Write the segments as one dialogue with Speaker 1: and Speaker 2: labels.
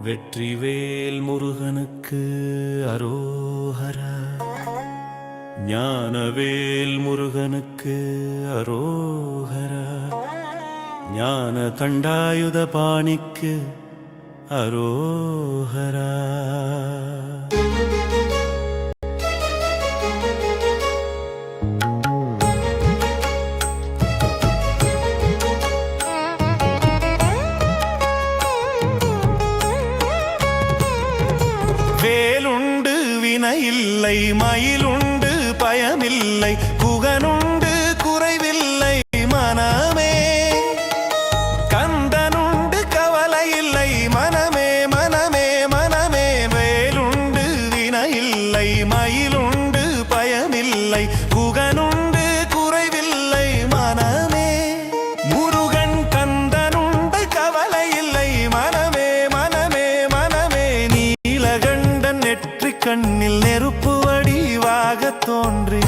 Speaker 1: வெற்றிவேல் முருகனுக்கு அரோஹரா. ஞானவேல் முருகனுக்கு அரோஹரா. ஞான தண்டாயுத பாணிக்கு அரோஹரா. வேலுண்டு வினையில்லை, மயிலுண்டு பயமில்லை, குகனுண்டு குறைவில்லை மனமே. கந்தனுண்டு கவலையில்லை மனமே மனமே மனமே. வேலுண்டு வினையில்லை, மயிலுண்டு பயமில்லை, குகனுண்டு குறைவில்லை மனமே. முருகன் கந்தனுண்டு கவலையில்லை மனமே மனமே மனமே. நீலகண்டன் நெற்றி கண்ணில் நெருப்பு வடிவாக தோன்றி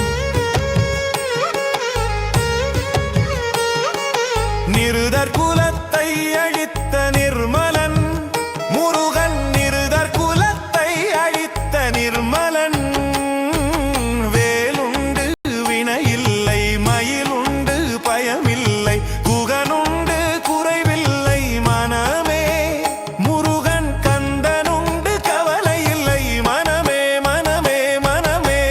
Speaker 1: நிருதர் குலத்தை அழித்த நிர்மலன் முருகன். நிருதர் குலத்தை அழித்த நிர்மலன். வேலுண்டு வினையில்லை, மயிலுண்டு பயமில்லை, குகனுண்டு குறைவில்லை மனமே. முருகன் கந்தனுண்டு கவலையில்லை மனமே மனமே மனமே.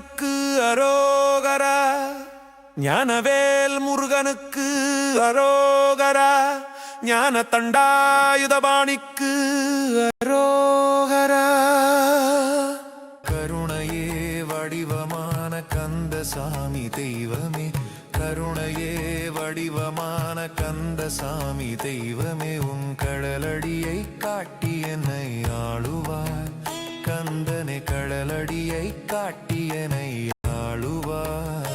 Speaker 1: முருகனுக்கு அரோகரா, ஞானவேல் முருகனுக்கு அரோகரா, ஞான தண்டாயுதபாணிக்கு அரோகரா. கருணையே வடிவமான கந்தசாமி தெய்வமே, கருணையே வடிவமான கந்தசாமி தெய்வமே, உன் கடலடியை காட்டி என்னை ஆளுவார். கந்தனை கடலடியை காட்டி என்னை ஆளுவார்.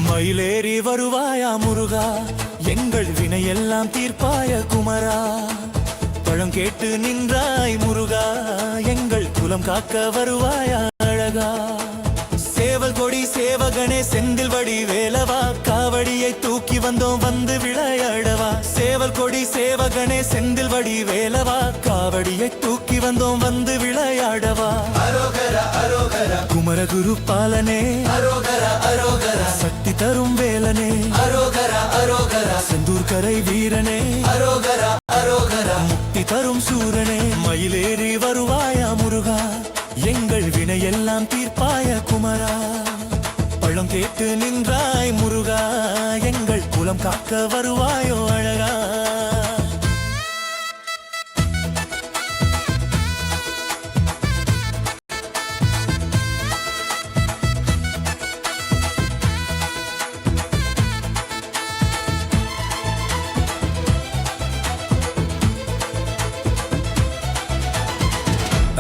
Speaker 1: மயிலேறி வருவாயா முருகா, எங்கள் வினையெல்லாம் தீர்ப்பாய குமரா. பழம் கேட்டு நின்றாய் முருகா, எங்கள் குலம் காக்க வருவாயா அழகா. சேவல் கொடி சேவகனே செந்தில் வடி வேலவா, காவடியை தூக்கி வந்தோம் வந்து விளையாடவா. சேவல் கொடி சேவகனே செந்தில் வடி வேலவா, காவடியை தூக்கி வந்தோம் வந்து விளையாடவா. அரோகரா அரோகரா குமரகுரு பாலனே, அரோகரா அரோகரா சக்தி தரும் வேலனே, அரோகரா அரோகரா செந்தூர் கரை வீரனே, அரோகரா அரோகரா முக்தி தரும் சூரனே. மயிலேறி வருவாயா முருகா, எங்கள் வினையெல்லாம் தீர்ப்பாய குமரா. பழம் கேட்டு நின்றாய் முருகா, எங்கள் குலம் காக்க வருவாயோ அழகா.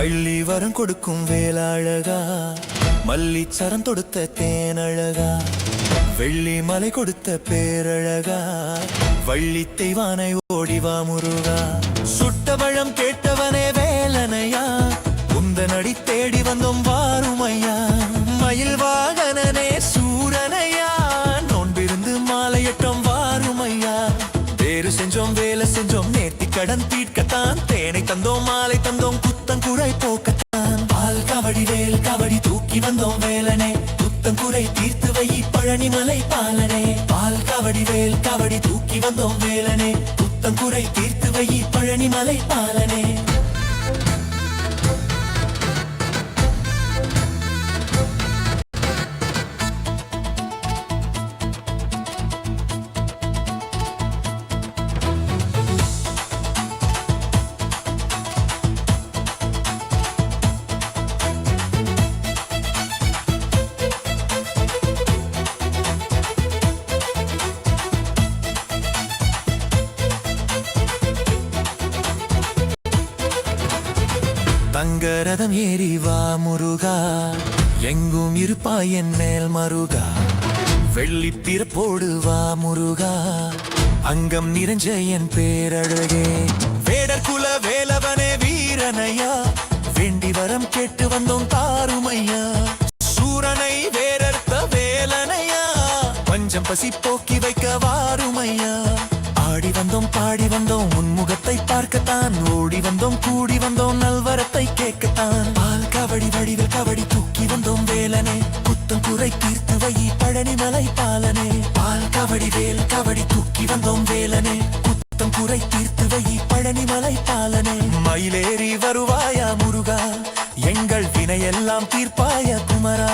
Speaker 1: அள்ளி வரம் கொடுக்கும் வேலாழகா, மல்லி சரம் தொடுத்த தேனழகா, வெள்ளி மலை கொடுத்த பேரழகா, வள்ளி தெய்வானை ஓடிவா முருகா. சுட்ட பழம் கேட்டவனே வேலனையா, உந்தனடி தேடி வந்தோம் வாருமையா. மயில் வாகனனே சூரனையா, நோன்பிருந்து மாலையட்டம் வாருமையா. வேறு செஞ்சோம் வேலை செஞ்சோம் நேர்த்தி கடன் தீர்க்கத்தான், தேனை தந்தோம் மாலை தந்தோம் குறை போக்கத்தான். பால் கபடி வேல் கபடி தூக்கி வந்தோம் வேலனே, குறை தீர்த்து வை பழனிமலை பாலனே. பால் கபடி வேல் கபடி தூக்கி வந்தோம் வேலனே, குறை தீர்த்து வை பழனிமலை பாலனே. தங்கரதம் ஏறி வா முருகா, எங்கும் இருப்பாய் என் மேல் மருகா. வெள்ளி பிறப்போடு வா முருகா, அங்கம் நிறைஞ்ச என் பேரழகே. வேடர் குல வேலவனே வீரனையா, வேண்டி வரம் கேட்டு வந்தோம் தாருமையா. சூரனை வேரர்த்த வேலனையா, பஞ்சம் பசி போக்கி வைக்க வாருமையா. ஆடி வந்தோம் பாடி வந்தோம் உன்முகத்தை பார்க்கத்தான், ஓடி வந்தோம் கூடி வந்தோம் நல்வரத்தை கேட்கத்தான். பால் கபடி வடிவில் கபடி தூக்கி வந்தோம் வேலனே, குத்தம் குறை தீர்த்து வை பழனிமலை பாலனே. பால் கபடி வேல் கபடி தூக்கி வந்தோம் வேலனே, குத்தம் குறை தீர்த்து வை பழனிமலை பாலனே. மயிலேறி வருவாயா முருகா, எங்கள் வினையெல்லாம் தீர்ப்பாய குமரா.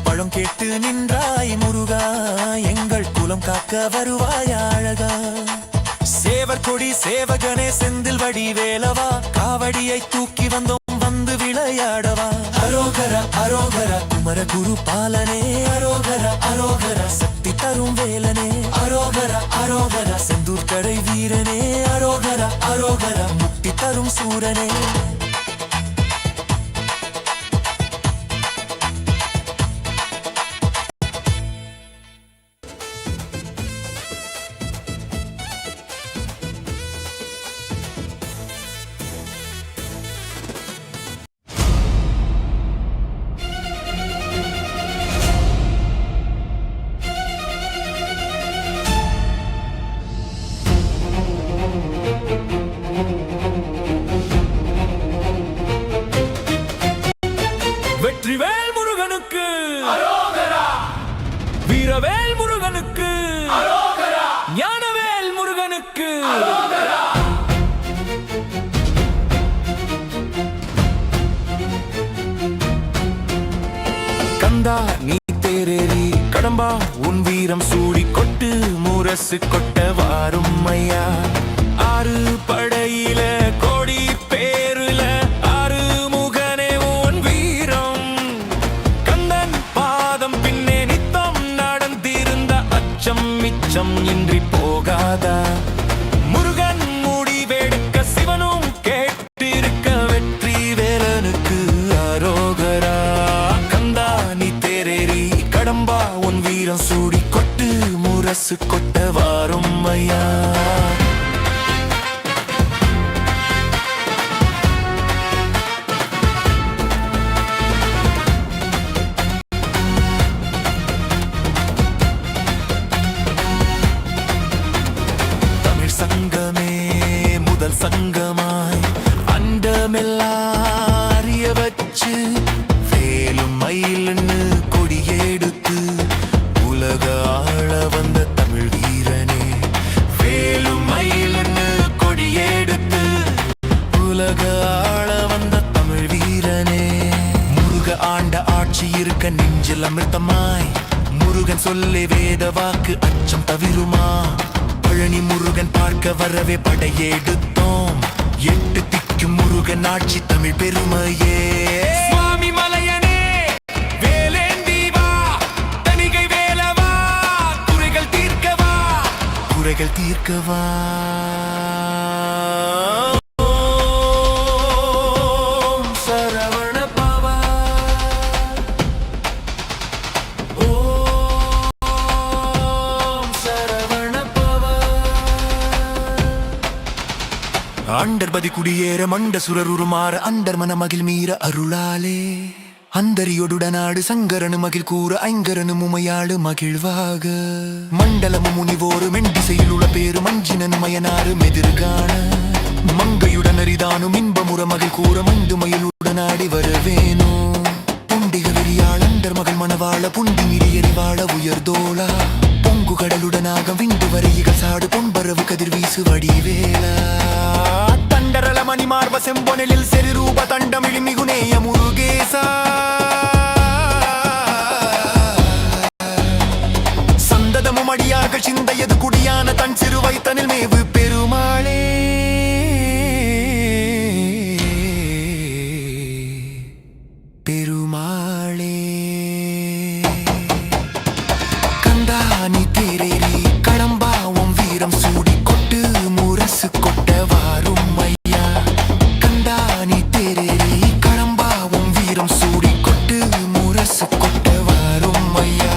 Speaker 1: பழம் கேட்டு நின்றாய் முருகா, எங்கள் குலம் காக்க வருவாயா அழகா. சேவர் கொடி சேவகனே செந்தில் வடி வேலவா, காவடியை தூக்கி வந்தோம் வந்து விளையாடவா. அரோகரா அரோகரா குமரகுரு பாலனே, அரோகரா அரோகரா சக்தி தரும் வேலனே, அரோகரா அரோகரா செந்தூர் கரை வீரனே, அரோகரா அரோகரா முக்தி தரும் சூரனே. முருகனுக்கு வீரவேல் முருகனுக்கு ஞானவேல் முருகனுக்கு கந்தா நீ தேரேறி கடம்பா உன் வீரம் சூடி கொட்டு முரசு கொட்ட வாரும் ஐயா ஆறு படையில கோடி பேருல ஆறு முகனே உன் வீரம் கந்தன் பாதம் பின்னே நித்தம் நடந்திருந்த அச்சம் மிச்சம் இன்றி போகாதா முருகன் முடிவெடுக்க சிவனும் கேட்டிருக்க வெற்றி வேலனுக்கு அரோகரா கந்தா நீ தேரேறி கடம்பா உன் வீரம் சூடி கொட்டு முரசு கொட்ட வாரும் ஐயா சங்கமே முதல் சங்கமாய் அண்டமெல்லாம் அறிய வச்சு வேலும் மயில்னு கொடியெடுத்து உலக ஆள வந்த தமிழ் வீரனே வேலும் மயில்னு கொடியெடுத்து உலக ஆள வந்த தமிழ் வீரனே முருக ஆண்ட ஆட்சி இருக்க நெஞ்சில் அமிர்தமாய் முருகன் சொல்லே வேத வாக்கு அச்சம் தவிருமா பழனி முருகன் பார்க்க வரவே படையெடுத்தோம் எட்டு திக்கும் முருகன் ஆட்சி தமிழ் பெருமையே சுவாமி மலையனே வேலேந்தி வா தணிகை வேலவா குறைகள் தீர்க்கவா குறைகள் தீர்க்கவா அண்டர்பதி குடியேற மண்ட சுரருமாற அண்டர் மன மகிழ் மீற அருளாலே அந்தரியோடுட நாடு சங்கரனு மகிழ் கூற ஐங்கரனு முமையாடு மகிழ்வாக மண்டலமு முனிவோரு மெண்டிசையில் உள்ள பேரு மஞ்சினன் மயனாறு மெதிர்காண மங்கையுடன் அரிதானும் இன்பமுற மகிழ் கூற மண்டு மயிலுடன் ஆடி வருவேனோ புண்டிக வெறியாள் அண்டர் மகள் மணவாள புண்டி மிரியறிவாள உயர்தோளா பொங்கு கடலுடனாக விண்டு வரையிகள் சாடு பொன்பரவு கதிர் வீசு வடிவேலா தண்டரல மணி மார்ப செம்பொனில் செருரூப தண்டமிழி மிகுநேய முருகேசா சந்ததமும் அடியாக சிந்தையது குடியான தன் சிறுவை தனில் மேவு பெருமாளே பெருமாளே கந்தா நீ தேரேறி கடம்பா உன் வீரம் சூடி கொட்டு முரசு கொட்ட வாரும் ஐயா கந்தா நீ தேரேறி கடம்பா உன் வீரம் சூடி கொட்டு முரசு கொட்ட வாரும் ஐயா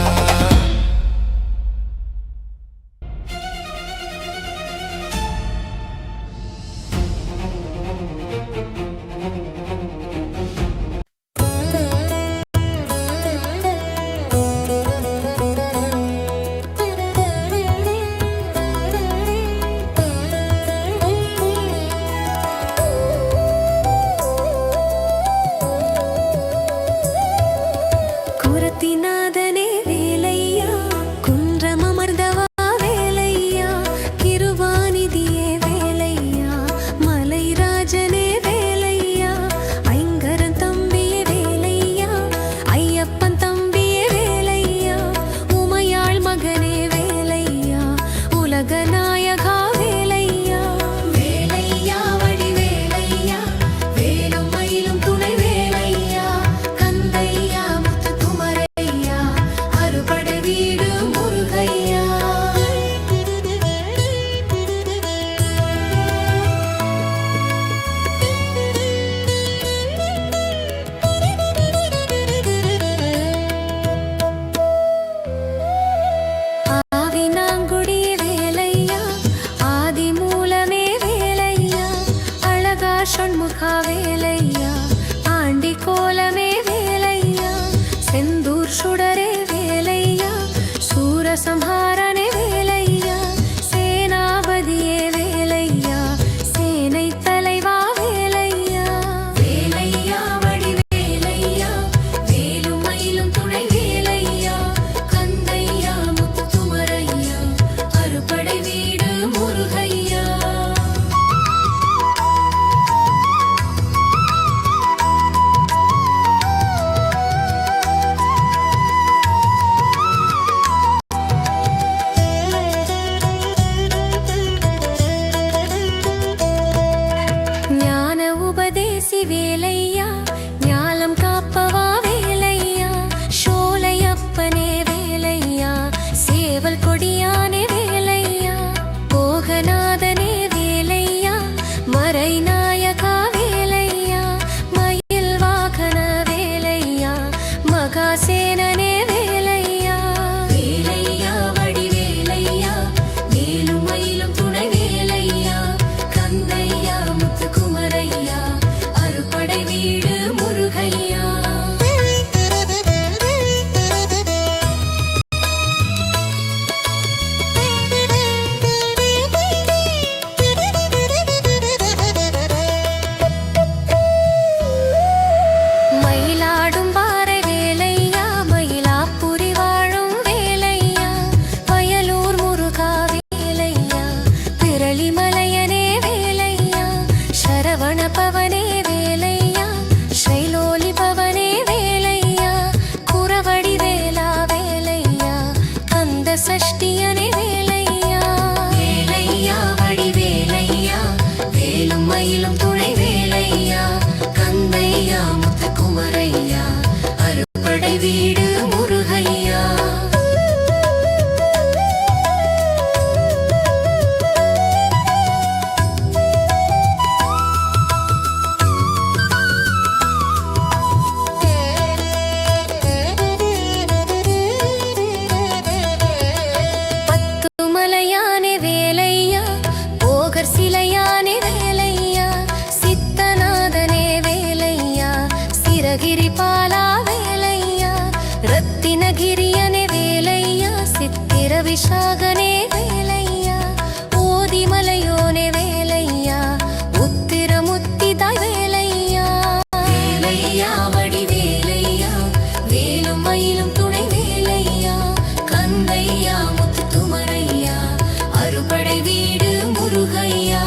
Speaker 2: சம்ஹாரனே வேலையா, சேனாபதியே வேலையா, சேனை தலைவா வேலையா, வேலையா வடி வேலையா, வேலுமயில் அறுபடை வீடு முருகையா. பத்துமலையானே வேலையா, போகர் சிலையானே வேலையா, சித்தநாதனே வேலையா, சிரகிரி பாலா வேலையா, ரத்தினகிரியனே வேலையா, சித்திர விஷாகனே வேலையா, ஓதிமலையோனே வேலையா, உத்திரமுத்திதாய் வேலையா. வேலையா வடி வேலையா, வேலும் மயிலும் துணை வேலையா, கந்தையா முத்துமரையா, அறுபடை வீடு முருகையா.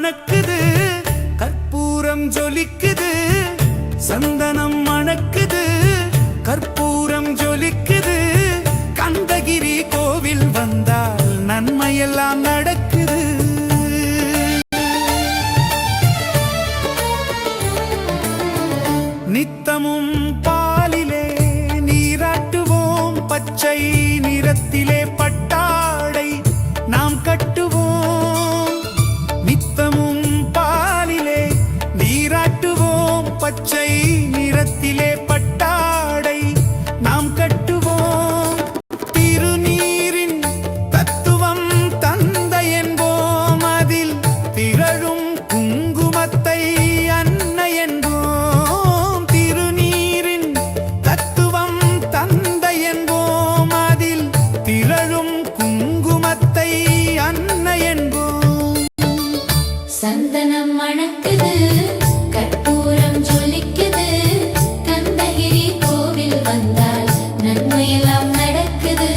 Speaker 1: மணக்குது கற்பூரம் ஜொலிக்குது சந்தனம் மணக்குது கற்பூரம் ஜொலிக்குது கந்தகிரி கோவில் வந்தால் நன்மையெல்லாம் நடக்குது நித்தமும் பாலிலே நீராட்டுவோம் பச்சை நிறத்திலே பட்டாடை நாம் கட்டுவோம் நித்தமும் பாலிலே நீராட்டுவோம் பச்சை நிறத்திலே பட்டாடை நாம் கட்டுவோம் திருநீரின் தத்துவம் தந்தை என்போம் அதில் திகழும் குங்குமத்தை அன்னை என்போம் திருநீரின் தத்துவம் தந்தை என்போம் அதில் திகழும் குங்குமத்தை அன்னை என்போம்
Speaker 2: சந்தனம் மணக்குது கற்பூரம் ஜொலிக்குது கந்தகிரி கோவில் வந்தால் நன்மையெல்லாம் நடக்குது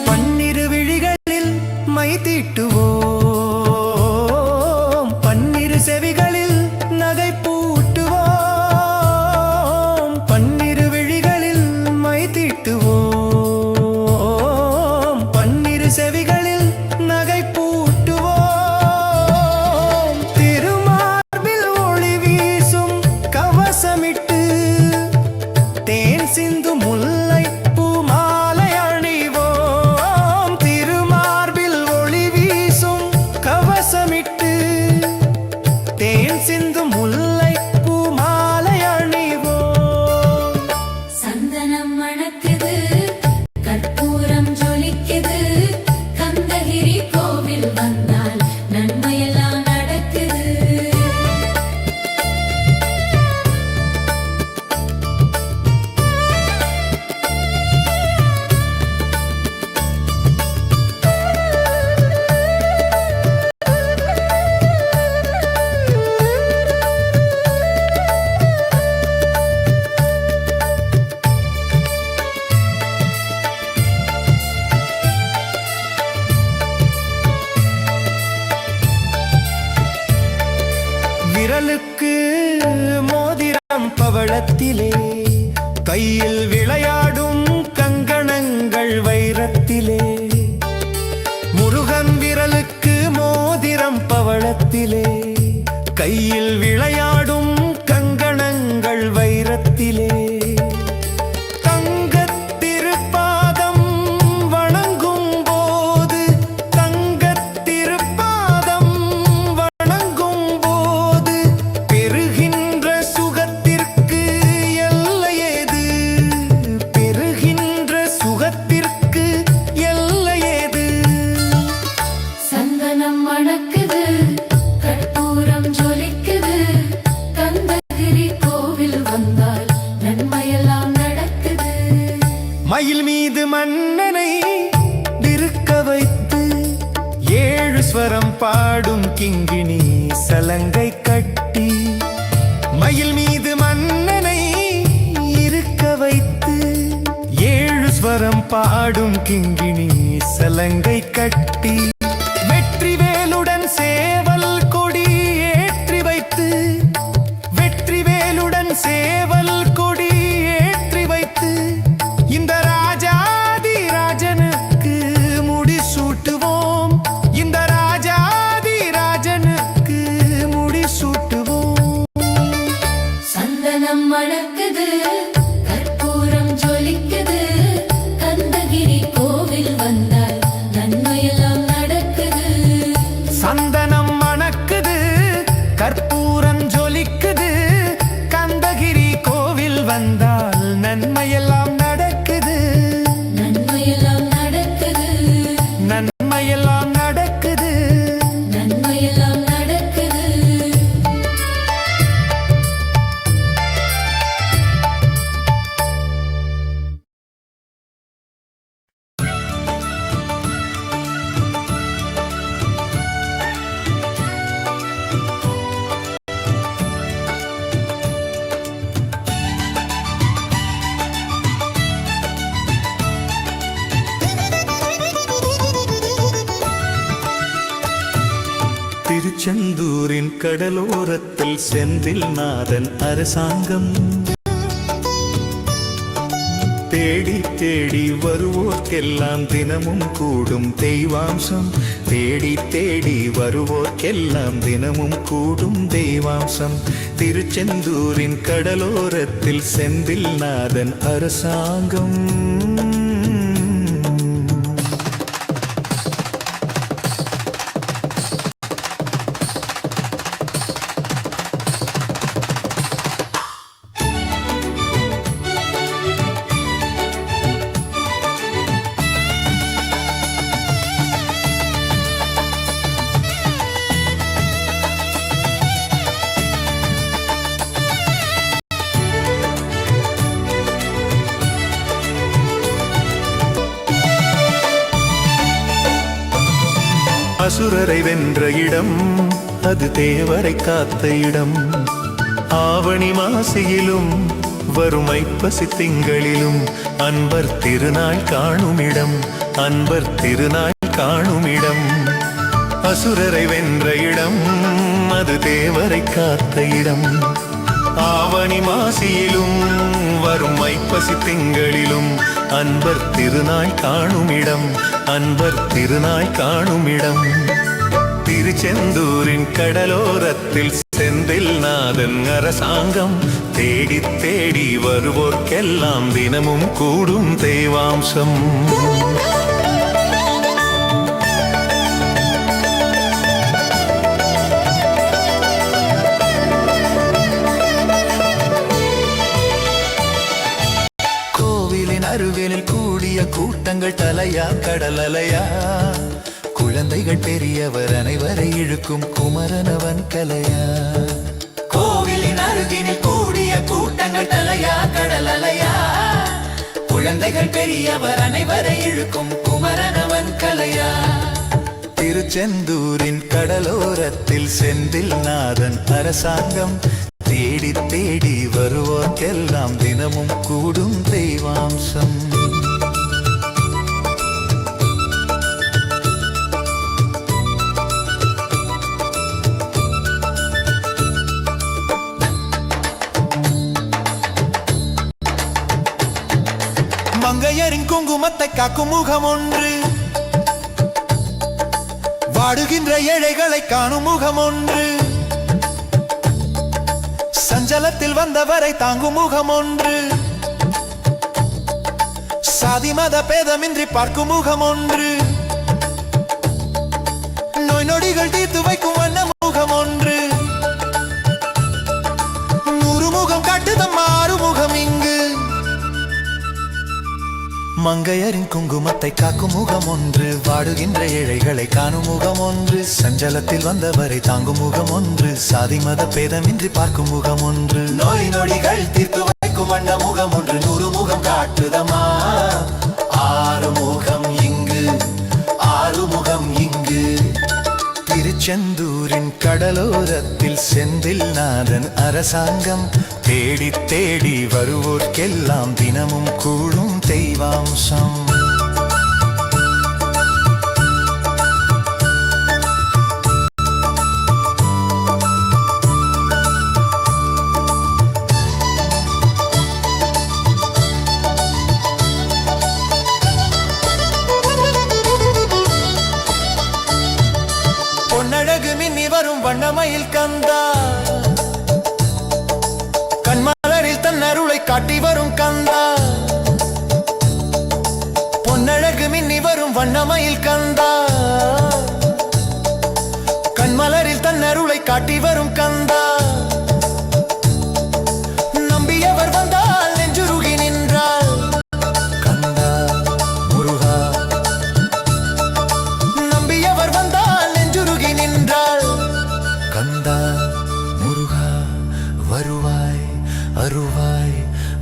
Speaker 1: பன்னிரு விழிகளில் மை தீட்டுவோம் பன்னிரு செவிகளில் நகை பூட்டுவோம் பன்னிரு விழிகளில் மை தீட்டுவோம் பன்னிரு செவிகளில் நகை பூட்டுவோம் திருமார்பில் ஒளி வீசும் கவசமிட்டு தேன் சிந்து முல்லை பூமாலை அணிவோம் திருமார்பில் ஒளி வீசும் கவசமிட்டு தேன் சிந்து முல்லை பூமாலை அணிவோம்
Speaker 2: சந்தனம் மணக்குது கற்பூரம் ஜொலிக்குது கந்தகிரி கோவில் வந்தால் நன்மையெல்லாம் நடக்குது
Speaker 1: விரலுக்கு மோதிரம் பவளத்திலே கையில் விளையாடும் கங்கணங்கள் வைரத்திலே முருகன் விரலுக்கு மோதிரம் பவளத்திலே கையில் விளையாடும் கங்கணங்கள் வைரத்திலே தங்கத் திருப்பாதம் வணங்கும் போது தங்கத் திருப்பாதம் வணங்கும் போது பெறுகின்ற சுகத்திற்கு எல்லையேது பெறுகின்ற சுகத்திற்கு எல்லையேது
Speaker 2: சந்தனம் மணக்குது கற்பூரம் ஜொலிக்குது கந்தகிரி கோவில் வந்தால் நன்மையெல்லாம் நடக்குது
Speaker 1: மயில் மீது மன்னனை இருக்க வைத்து ஏழு ஸ்வரம் பாடும் கிங்கிணி சலங்கை கட்டி மயில் மீது மன்னனை இருக்க வைத்து ஏழு ஸ்வரம் பாடும் கிங்கிணி சலங்கை கட்டி வெற்றிவேலுடன் சேவல் கொடி ஏற்றி வைத்து வெற்றிவேலுடன் சேவல் கொடி ஏற்றி வைத்து இந்த ராஜாதி ராஜனுக்கு முடிசூட்டுவோம் இந்த ராஜாதி ராஜனுக்கு முடிசூட்டுவோம்
Speaker 2: சந்தனம் மணக்குது கற்பூரம் ஜொலிக்குது கந்தகிரி கோவில் வந்தால் நன்மையெல்லாம் நடக்குது
Speaker 1: சந்தனம் மணக்குது கற்பூரம் ஜொலிக்குது கந்தகிரி கோவில் வந்தால் நன்மையெல்லாம் நடக்குது
Speaker 2: நன்மையெல்லாம் நடக்குது
Speaker 1: நன்மையெல்லாம் நடக்குது
Speaker 2: நன்மையெல்லாம் நடக்குது
Speaker 3: திருச்செந்தூரின் கடலோரத்தில் செந்தில் நாதன் அரசாங்கம் தேடி தேடி வருவோர்க்கெல்லாம் தினமும் கூடும் தெய்வாம்சம் தேடி தேடி வருவோர்க்கெல்லாம் தினமும் கூடும் தெய்வாம்சம் திருச்செந்தூரின் கடலோரத்தில் செந்தில் நாதன் அரசாங்கம் அசுரரை வென்ற இடம் அது தேவரை காத்த இடம் ஆவணி மாசியிலும் வறுமை பசி திங்களிலும் அன்பர் திருநாள் காணுமிடம் அன்பர் திருநாள் காணுமிடம் அசுரரை வென்ற இடம் அது தேவரை காத்த இடம் ஆவணி மாசியிலும் வறுமை பசி திங்களிலும் அன்பர் திருநாள் காணுமிடம் அன்பர் திருநாள் காணுமிடம் திருச்செந்தூரின் கடலோரத்தில் செந்தில் நாதன் அரசாங்கம் தேடி தேடி வருவோர்க்கெல்லாம் தினமும் கூடும் தெய்வாம்சம் அருகினில் கூடிய கூட்டங்கள் தலையா கடலலையா குழந்தைகள் பெரியவர் அனைவரை இழுக்கும் குமரனவன் கலையா கோவிலின் அருகினில் கூடிய கூட்டங்கள் தலையா கடலலையா குழந்தைகள் பெரியவர் அனைவரை இழுக்கும் குமரனவன் கலையா திருச்செந்தூரின் கடலோரத்தில் செந்தில் நாதன் அரசாங்கம் தேடி தேடி வருவோர்க்கெல்லாம் தினமும் கூடும் தெய்வாம்சம் மங்கையரின் குங்குமத்தை காக்கும் முகம் ஒன்று வாடுகின்ற ஏழைகளை காணும் முகம் ஒன்று சஞ்சலத்தில் வந்தவரை தாங்கும் முகம் ஒன்று சாதி மத பேதமின்றி பார்க்கும் முகம் ஒன்று நோய் நொடிகள் தீர்த்து வைக்கும் வண்ண முகம் ஒன்று 100 முகம் காட்டுதம்மா 6 முகம் இங்கு மங்கையரின் குங்குமத்தை காக்கும் முகம் ஒன்று வாடுகின்ற ஏழைகளை காணும் முகம் ஒன்று சஞ்சலத்தில் வந்தவரை தாங்கும் முகம் ஒன்று சாதி மத பேதமின்றி பார்க்கும் முகம் ஒன்று நோய் நொடிகள் தீர்த்து வைக்கும் வண்ண முகம் ஒன்று 100 முகம் காட்டுதமா 6 முகம் இங்கு 6 முகம் இங்கு திருச்செந்தூரின் கடலோரத்தில் செந்தில் நாதன் அரசாங்கம் தேடி தேடி வருவோர்க்கெல்லாம் தினமும் கூடும் தெய்வாம்சம் பொன்னழகு மின்னி வரும் வண்ணமயில் கந்தா கண்மலரில் தன் அருளை காட்டி வரும் கந்தா பொன்னழகு மின்னி வரும் வண்ணமயில் கந்தா கண்மலரில் தன் அருளை காட்டி வரும் கந்தா நம்பியவர் வந்தால் நெஞ்சுருகி நின்றால் கந்தா முருகா நம்பியவர் வந்தால் நெஞ்சுருகி நின்றால் கந்தா முருகா வருவாய் அருவாய்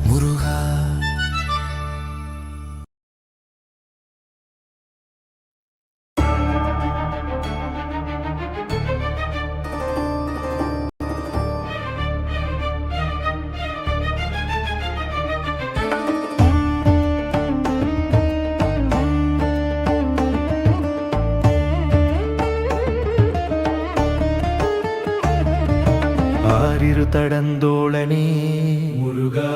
Speaker 3: முருகா தடந்தோளனே
Speaker 1: முருகா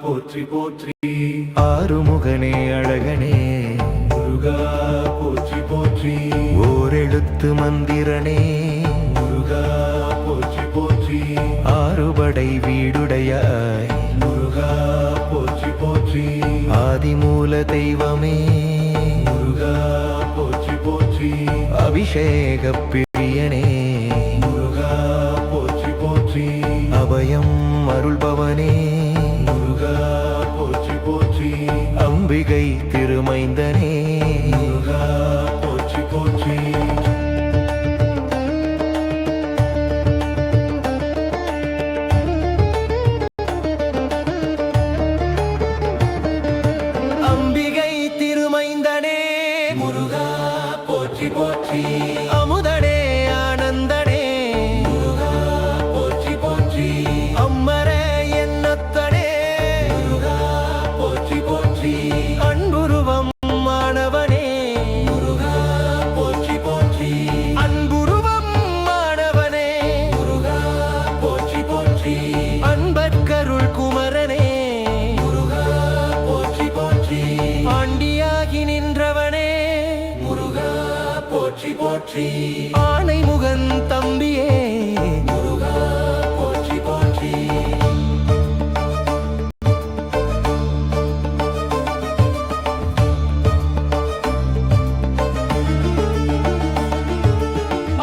Speaker 1: போற்றி போற்றி
Speaker 3: ஆறுமுகனே அழகனே
Speaker 1: முருகா போற்றி போற்றி
Speaker 3: ஓரெழுத்து மந்திரனே
Speaker 1: முருகா போற்றி போற்றி
Speaker 3: ஆறுபடை வீடுடையாய்
Speaker 1: முருகா போற்றி போற்றி
Speaker 3: ஆதிமூல தெய்வமே
Speaker 1: முருகா போற்றி போற்றி
Speaker 3: அபிஷேக பிரியனே
Speaker 1: முருகா போற்றி போற்றி
Speaker 3: அபயம் அருள்பவனே
Speaker 1: முருகா போற்றி போற்றி
Speaker 3: அம்பிகை திருமைந்தனே
Speaker 1: முருகா போற்றி போற்றி
Speaker 3: அம்பிகை திருமைந்தனே
Speaker 1: முருகா போற்றி போற்றி
Speaker 3: அமுதனே ஆனந்தனே
Speaker 1: முருகா போற்றி போற்றி
Speaker 3: அம்மர என்னத்தனே
Speaker 1: முருகா போற்றி போற்றி
Speaker 3: அன்புருவம் மாணவனே
Speaker 1: முருகா போற்றி போற்றி
Speaker 3: அன்புருவம் மாணவனே
Speaker 1: முருகா போற்றி போற்றி
Speaker 3: அன்பற்கருள் குமரனே
Speaker 1: முருகா போற்றி போற்றி
Speaker 3: ஆண்டியாகி நின்றவனே
Speaker 1: முருகா போற்றி போற்றி
Speaker 3: ஆனை முகன் தம்பியே
Speaker 1: முருகா போற்றி போற்றி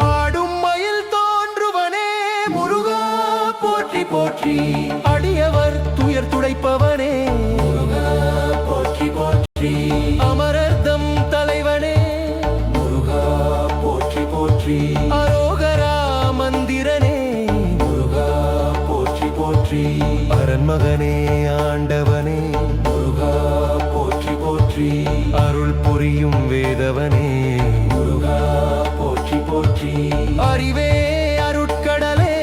Speaker 3: ஆடும் மயில் தோன்றுவனே முருகா
Speaker 1: போற்றி போற்றி
Speaker 3: அடியவர் துயர் துடைப்பவனே
Speaker 1: முருகா போற்றி போற்றி
Speaker 3: அமரர்தம் தலைவனே
Speaker 1: முருகா போற்றி போற்றி
Speaker 3: அரோகரா மந்திரனே
Speaker 1: முருகா போற்றி போற்றி
Speaker 3: அரண்மகனே ஆண்டவனே
Speaker 1: முருகா போற்றி போற்றி
Speaker 3: அருள் புரியும் வேதவனே
Speaker 1: முருகா போற்றி போற்றி
Speaker 3: அறிவே அருட்கடலே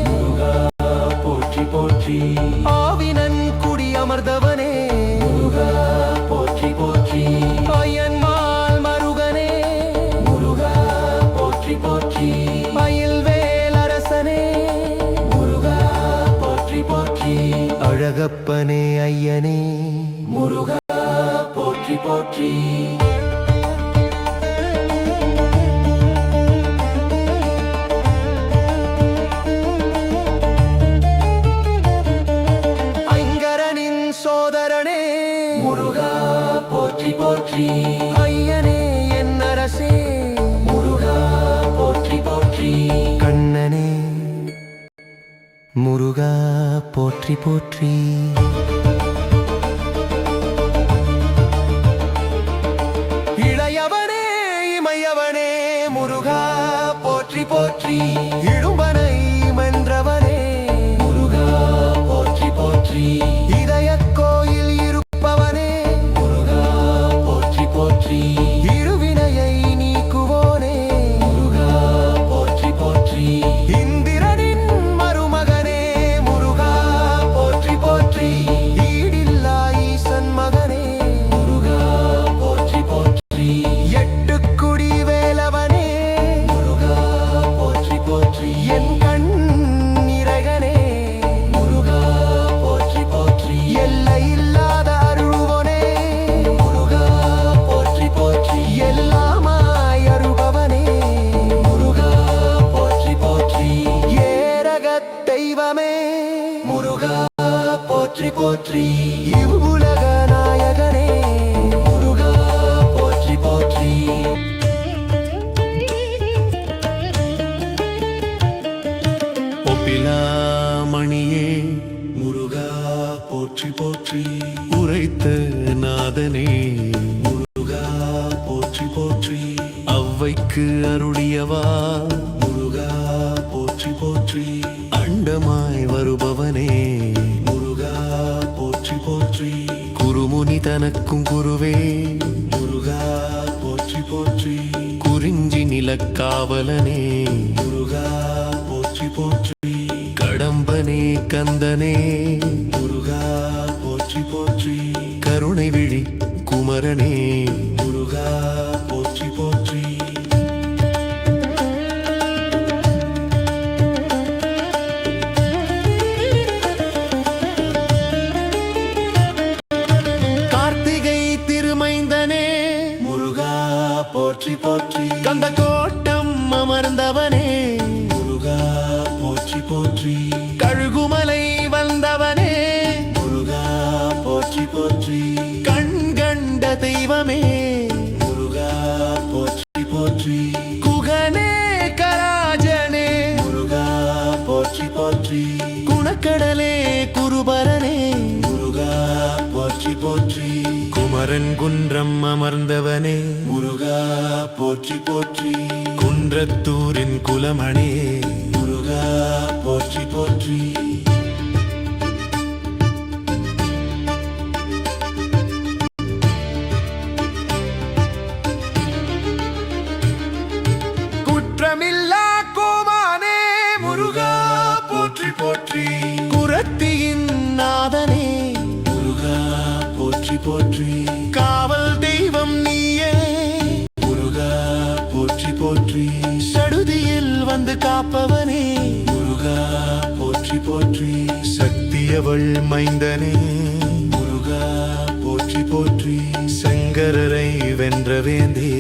Speaker 1: முருகா போற்றி போற்றி
Speaker 3: ஆவினன் குடி அமர்ந்தவனே
Speaker 1: முருகா போற்றி போற்றி
Speaker 3: அயன்மால் மருகனே
Speaker 1: முருகா போற்றி போற்றி
Speaker 3: மயில்வேல் அரசனே
Speaker 1: முருகா போற்றி போற்றி
Speaker 3: அழகப்பனே ஐயனே
Speaker 1: முருகா போற்றி போற்றி
Speaker 3: ஐங்கரனின் சோதரனே
Speaker 1: முருகா போற்றி போற்றி
Speaker 3: ஐயனே என் அரசே
Speaker 1: முருகா போற்றி போற்றி
Speaker 3: கண்ணனே முருகா போற்றி போற்றி இளையவனே இமையவனே முருகா போற்றி போற்றி இடும்பனை மென்றவனே
Speaker 1: முருகா போற்றி போற்றி
Speaker 3: இதயக் கோயில் இருப்பவனே
Speaker 1: முருகா போற்றி போற்றி
Speaker 3: இருவினையை நீக்குவோனே
Speaker 1: முருகா போற்றி போற்றி
Speaker 3: இந்திரனின் மருமகனே முருகா போற்றி போற்றி ஈடில்லா ஈசன் மகனே
Speaker 1: முருகா போற்றி போற்றி
Speaker 3: எட்டுக்குடி வேலவனே
Speaker 1: முருகா போற்றி போற்றி
Speaker 3: என் கண் நிறைகனே
Speaker 1: முருகா போற்றி போற்றி
Speaker 3: எல்லை இல்லாத அருள்வோனே
Speaker 1: முருகா போற்றி போற்றி
Speaker 3: எல்லாமாய் அருள்பவனே
Speaker 1: முருகா போற்றி போற்றி
Speaker 3: ஏரகத் தெய்வமே
Speaker 1: முருகா போற்றி போற்றி
Speaker 3: இவ்வுலக நாயகனே
Speaker 1: முருகா போற்றி போற்றி
Speaker 3: ஒப்பிலாமணியே
Speaker 1: முருகா போற்றி போற்றி
Speaker 3: உரைத்த நாதனே
Speaker 1: முருகா போற்றி போற்றி
Speaker 3: அவ்வைக்கு அருளியவா
Speaker 1: முருகா போற்றி போற்றி
Speaker 3: அண்டமாய் வருபவனே
Speaker 1: முருகா போற்றி போற்றி
Speaker 3: குருமுனி தனக்கும் குருவே
Speaker 1: முருகா போற்றி போற்றி
Speaker 3: குறிஞ்சி நிலக்காவலனே
Speaker 1: முருகா போற்றி போற்றி
Speaker 3: கடம்பனே கந்தனே
Speaker 1: முருகா போற்றி போற்றி
Speaker 3: கருணை விழி குமரனே
Speaker 1: முருகா போற்றி போற்றி
Speaker 3: போற்றி போற்றி
Speaker 1: கந்த கோட்டம் அமர்ந்தவனே
Speaker 3: முருகா போற்றி போற்றி
Speaker 1: கழுகுமலை வந்தவனே
Speaker 3: முருகா போற்றி போற்றி
Speaker 1: கண் கண்ட தெய்வமே
Speaker 3: முருகா போற்றி போற்றி
Speaker 1: குகனே கராஜனே
Speaker 3: முருகா போற்றி போற்றி
Speaker 1: குணக்கடலே குருபரனே
Speaker 3: முருகா போற்றி போற்றி
Speaker 1: குமரன் குன்றம் அமர்ந்தவனே
Speaker 3: முருகா போற்றி போற்றி
Speaker 1: குன்றத்தூரின் குலமணே
Speaker 3: முருகா போற்றி போற்றி
Speaker 1: குற்றமில்லா கோமானே
Speaker 3: முருகா போற்றி போற்றி
Speaker 1: குரத்தியின் நாதனே
Speaker 3: முருகா போற்றி போற்றி
Speaker 1: காவல் தெய்வம் நீயே
Speaker 3: முருகா போற்றி போற்றி
Speaker 1: சடுதியில் வந்து காப்பவனே
Speaker 3: முருகா போற்றி போற்றி
Speaker 1: சக்தியவள் மைந்தனே
Speaker 3: முருகா போற்றி போற்றி
Speaker 1: சங்கரரை வென்ற வேந்தே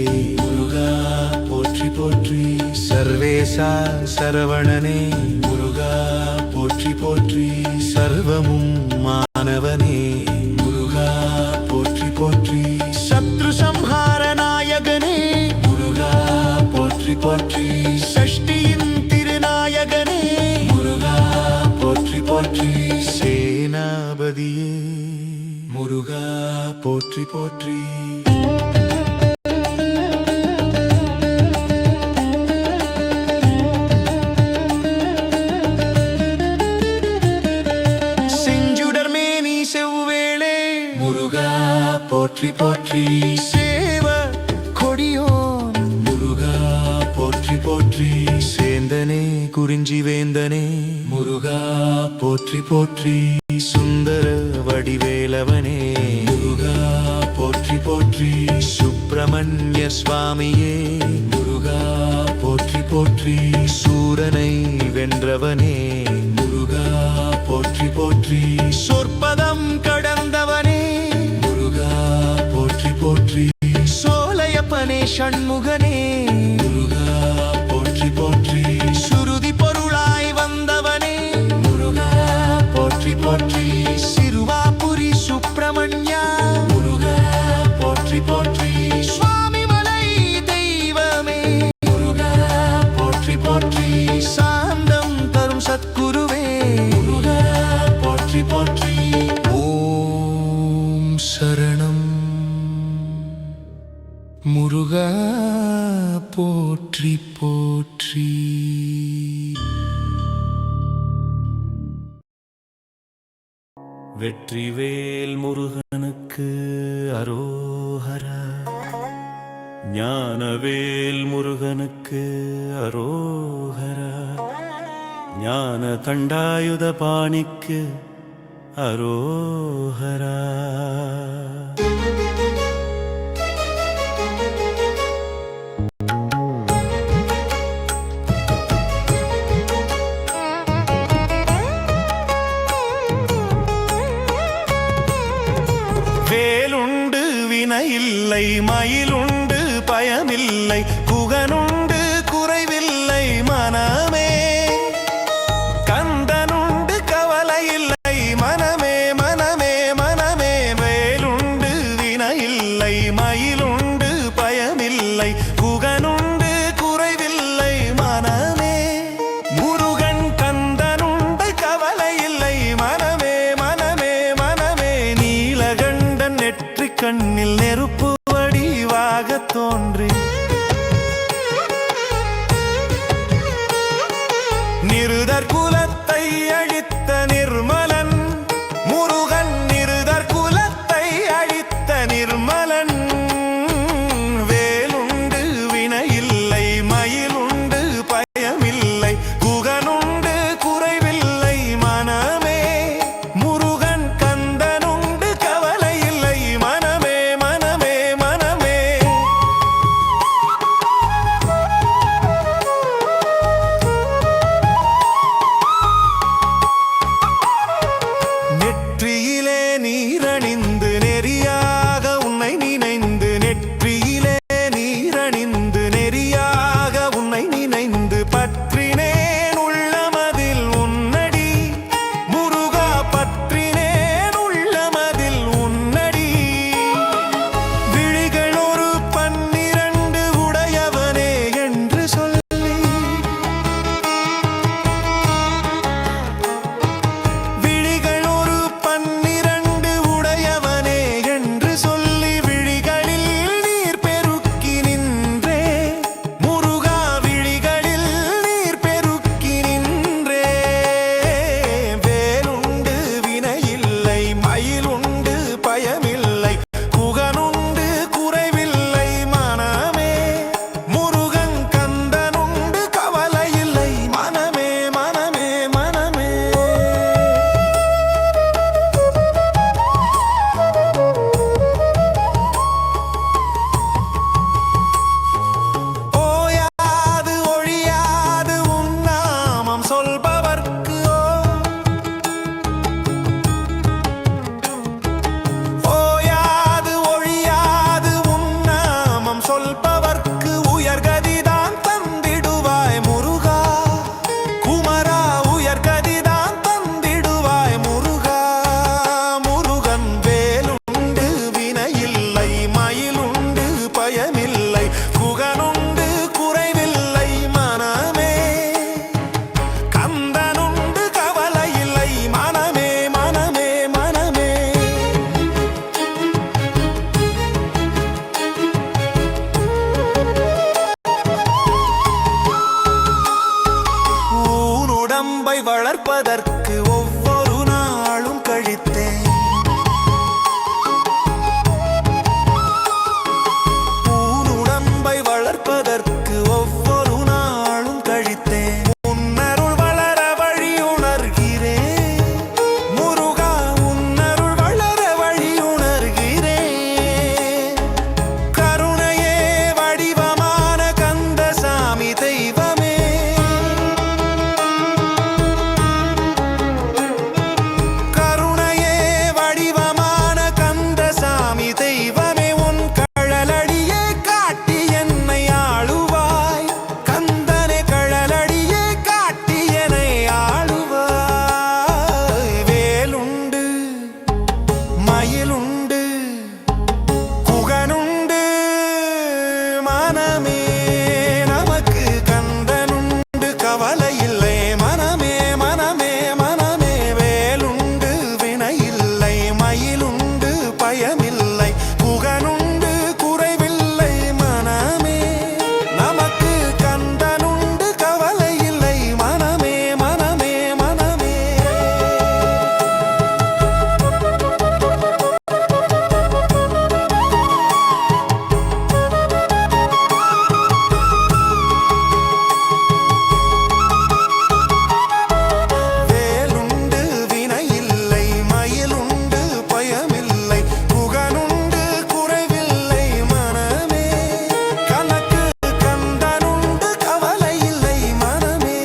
Speaker 3: முருகா போற்றி போற்றி
Speaker 1: சர்வேசா சரவணனே
Speaker 3: முருகா போற்றி போற்றி
Speaker 1: சர்வமும் மாணவனே
Speaker 3: முருகா போற்றி போற்றி
Speaker 1: சத்ரு சம்ஹார நாயகனே
Speaker 3: முருகா போற்றி போற்றி
Speaker 1: சஷ்டியின் திருநாயகனே
Speaker 3: முருகா போற்றி போற்றி
Speaker 1: சேனாபதியே
Speaker 3: முருகா போற்றி போற்றி
Speaker 1: செஞ்சுடர் மேனி செவ்வேளே
Speaker 3: முருகா போற்றி போற்றி
Speaker 1: சேவ கொடியோன்
Speaker 3: முருகா போற்றி போற்றி
Speaker 1: சேந்தனே குறிஞ்சி வேந்தனே
Speaker 3: முருகா போற்றி போற்றி
Speaker 1: சுந்தர வடிவேலவனே
Speaker 3: முருகா போற்றி போற்றி
Speaker 1: சுப்பிரமணிய சுவாமியே
Speaker 3: முருகா போற்றி போற்றி
Speaker 1: சூரனை வென்றவனே
Speaker 3: முருகா போற்றி போற்றி
Speaker 1: சொற்பதம் கடந்தவனே
Speaker 3: முருகா போற்றி போற்றி
Speaker 1: சோலையப்பனே சண்முகனே
Speaker 3: முருகா போற்றி போற்றி
Speaker 1: சுருதி பொருளாய் வந்தவனே
Speaker 3: முருகா போற்றி போற்றி
Speaker 1: சிறுவாபுரி சுப்பிரமணியா
Speaker 3: முருகா போற்றி போற்றி
Speaker 1: சுவாமி மலை தெய்வமே
Speaker 3: முருகா போற்றி போற்றி
Speaker 1: சாந்தம் தரும் சத்குருவே
Speaker 3: முருகா போற்றி போற்றி
Speaker 1: ஓம் சரணம் முருகா போற்றி போற்றி வெற்றிவேல் முருகனுக்கு அரோஹரா ஞானவேல் முருகனுக்கு அரோஹரா ஞான தண்டாயுத பாணிக்கு அரோஹரா வேலுண்டு வினையில்லை மயிலுண்டு பயமில்லை குகனுண்டு குறைவில்லை மனமே கந்தனுண்டு கவலையில்லை மனமே மனமே மனமே வேலுண்டு வினையில்லை மயிலுண்டு பயமில்லை குகனுண்டு குறைவில்லை மனமே முருகன் கந்தனுண்டு கவலையில்லை மனமே மனமே மனமே நீலகண்டன் நெற்றிக் கண்ணில் நெருப்பு வடிவாக தோன்றி நிருதர் குலத்தை அழித்த நிர்மலன் முருகன் நிருதர் குலத்தை அழித்த நிர்மலன் வேலுண்டு வினையில்லை மயிலுண்டு பயமில்லை குகனுண்டு குறைவில்லை மனமே முருகன் கந்தனுண்டு கவலையில்லை மனமே மனமே மனமே
Speaker 3: மனமே நமக்கு கந்தனுண்டு கவலை இல்லை மனமே மனமே மனமே வேலுண்டு வினை இல்லை மயிலுண்டு பயமில்லை புகனுண்டு குறைவில்லை மனமே நமக்கு கந்தனுண்டு கவலை இல்லை மனமே மனமே மனமே வேலுண்டு வினை இல்லை மயிலுண்டு பயமில்லை புகனுண்டு குறைவில்லை மனமே கணக்கு கந்தனுண்டு கவலை இல்லை மனமே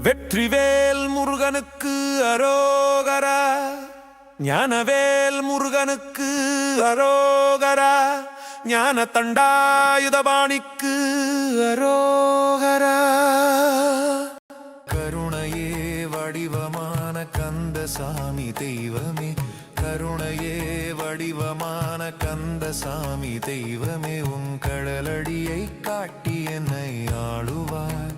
Speaker 3: வெற்றிவேல் முருகனுக்கு அரோகரா ஞானவேல் முருகனுக்கு அரோகரா ஞான தண்டாயுதபாணிக்கு அரோகரா கருணையே வடிவமான கந்தசாமி தெய்வமே கருணையே வடிவமான கந்தசாமி தெய்வமே உன் கடலடியை காட்டி என்னை ஆளுவார்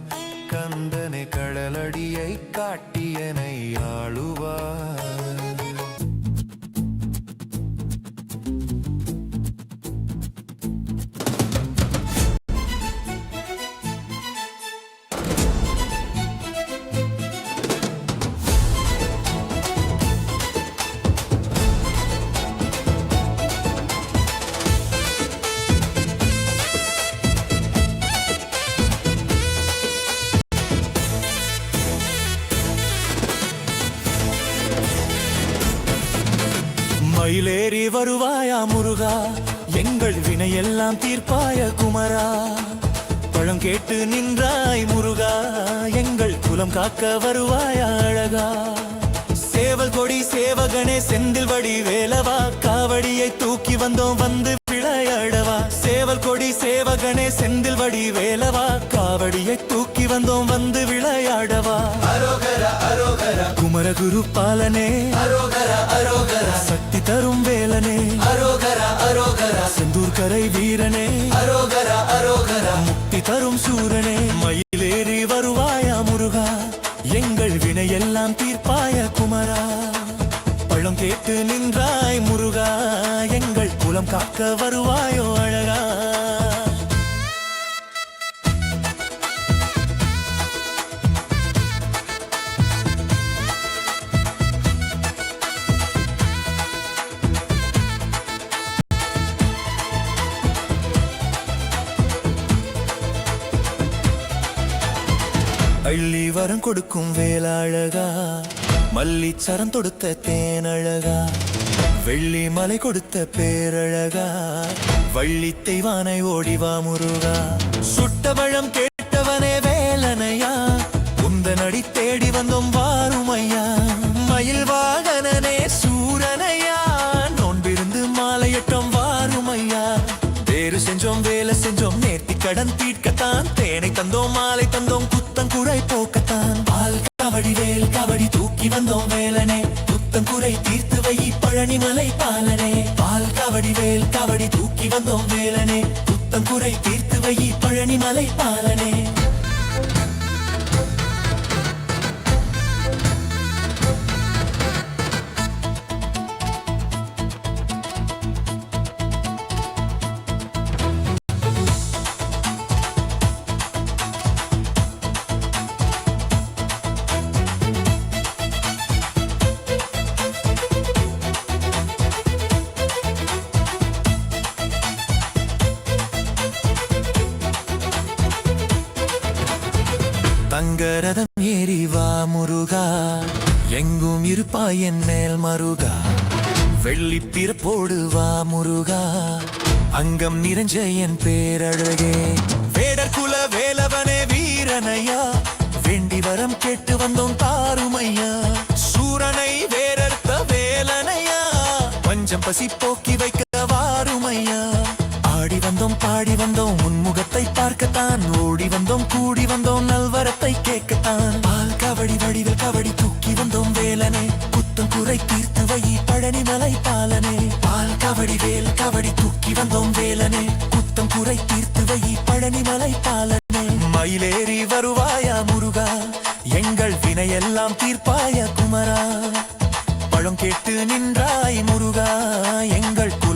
Speaker 3: கந்தனை கடலடியை காட்டி என்னை ஆளுவார் மயிலேறி வருவாயா முருகா எங்கள் வினையெல்லாம் தீர்ப்பாய குமரா பழம் கேட்டு நின்றாய் முருகா எங்கள் குலம் காக்க வருவாயா அழகா சேவல் கொடி சேவகனே செந்தில் வடி வேலவா காவடியை தூக்கி வந்தோம் வந்து விளையாடவா சேவல் கொடி சேவகனே செந்தில் வடி வேலவா காவடியை தூக்கி வந்தோம் வந்து விளையாடவா அரோகரா அரோகரா குமரகுரு பாலனே அரோகரா அரோகரா சக்தி தரும் வேலனே அரோகரா அரோகரா செந்தூர் கரை வீரனே அரோகரா அரோகரா முக்தி தரும் சூரனே மயிலேறி வருவாயா முருகா எங்கள் வினையெல்லாம் தீர்ப்பாய குமரா பழம் கேட்டு நின்றாய் முருகா எங்கள் குலம் காக்க வருவாயோ அழகா அள்ளி வரம் கொடுக்கும் வேலாழகா மல்லிச்சரம் தொடுத்த தேனழகா வெள்ளி மலை கொடுத்த பேரழகா வள்ளி தெய்வானை ஓடிவா முருகா சுட்டபழம் கேட்டவனே வேலனையா உந்த நடி தேடி வந்தோம் வாருமையா மயில் வாகனனே சூரனையா நோன்பிருந்து மாலையட்டம் வாருமையா தேறு செஞ்சோம் வேலை செஞ்சோம் நேர்த்தி கடன் தீர்க்கத்தான் தேனை தந்தோம் மாலை தந்தோம் குத்தம் குறை போக்கத்தான் பால் கபடி வேல் கபடி தூக்கி வந்தோம் வேலனே குத்தம் குறை தீர்த்து வை பழனிமலை பாலனே பால் கபடி வேல் கபடி தூக்கி வந்தோம் வேலனே குத்தம் குறை தீர்த்து வை பழனிமலை பாலனே தங்கரதம் ஏறி வா முருகா எங்கும் இருப்பாய் என் மேல் மருகா வெள்ளி பிறப்போடு வா முருகா அங்கம் நிறைஞ்ச என் பேரழகே வேடர் குல வேலவனே வீரனையா வேண்டி வரம் கேட்டு வந்தோம் தாருமையா சூரனை வேரர்த்த வேலனையா பஞ்சம் பசி போக்கி வைக்க வாருமையா ஆடி வந்தோம் பாடி வந்தோம் உன்முகத்தை பார்க்கத்தான் ஓடி வந்தோம் கூடி வந்தோம் நல்வரத்தை கேட்கத்தான் பால் கபடி வடிவில் கபடி தூக்கி வந்தோம் வேலனே குத்தம் குறை தீர்த்து வை பழனிமலை பாலனே பால் கபடி வேல் கபடி தூக்கி வந்தோம் வேலனே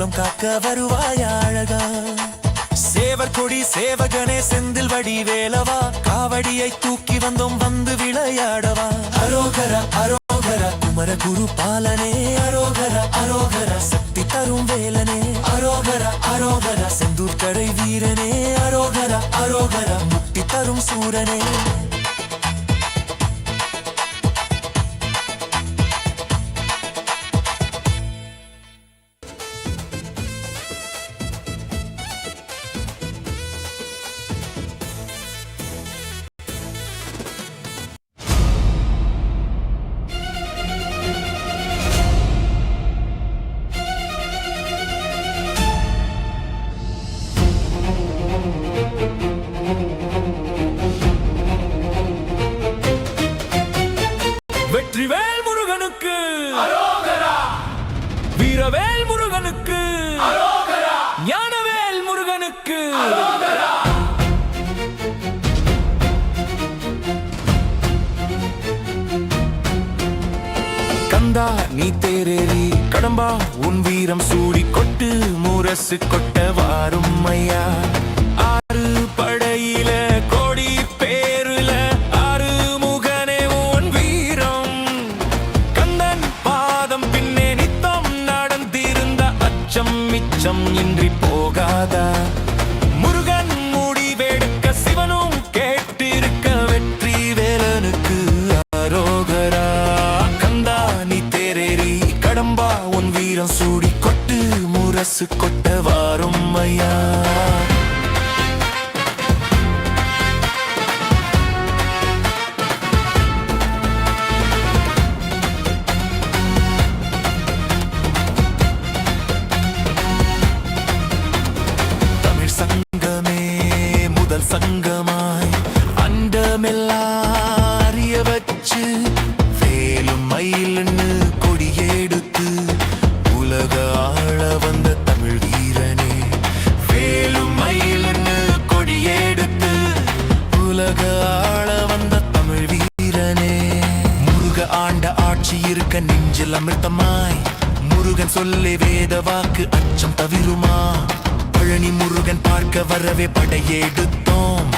Speaker 1: குலம் காக்க வருவாய் அழகா சேவர் கொடி சேவகனே செந்தில் வடி வேலவா காவடியை தூக்கி வந்தோம் வந்து விளையாடவா அரோகரா அரோகரா குமர குரு பாலனே அரோகரா அரோகரா சக்தி தரும் வேலனே அரோகரா அரோகரா செந்தூர் கடை வீரனே அரோகரா அரோகரா முக்தி தரும் சூரனே வெற்றிவேல் முருகனுக்கு வீரவேல் முருகனுக்கு ஞானவேல் முருகனுக்கு கந்தா நீ தேரேறி கடம்பா உன் வீரம் சூடி கொட்டு முரசு கொட்ட வாரும் ஐயா ஆறு படையில கோடி பேருல ஆறு முகனே உன் வீரம் கந்தன் பாதம் பின்னே நித்தம் நடந்திருந்த அச்சம் மிச்சம் இன்றி போகாதா முருகன் முடிவெடுக்க சிவனும் கேட்டிருக்க வெற்றி வேலனுக்கு அரோகரா கந்தா நீ தேரேறி கடம்பா உன் வீரம் சூடி கொட்டு முரசு கொட்ட வாரும் ஐயா தமிழ் சங்கமே முதல் சங்கமாய் அண்டமெல்லாம் அறிய வச்சு வேலும் மயிலுன்னு கொடியெடுத்து உலக ஆள வந்த தமிழ் வீரனே வேலும் மயிலுன்னு கொடியெடுத்து உலக ஆள வந்த தமிழ் வீரனே முருக ஆண்ட ஆட்சி இருக்க நெஞ்சில் அமிர்தமாய் முருகன் சொல்லே வேத வாக்கு அச்சம் தவிருமா பழனி முருகன் பார்க்க வரவே படையெடுத்தோம்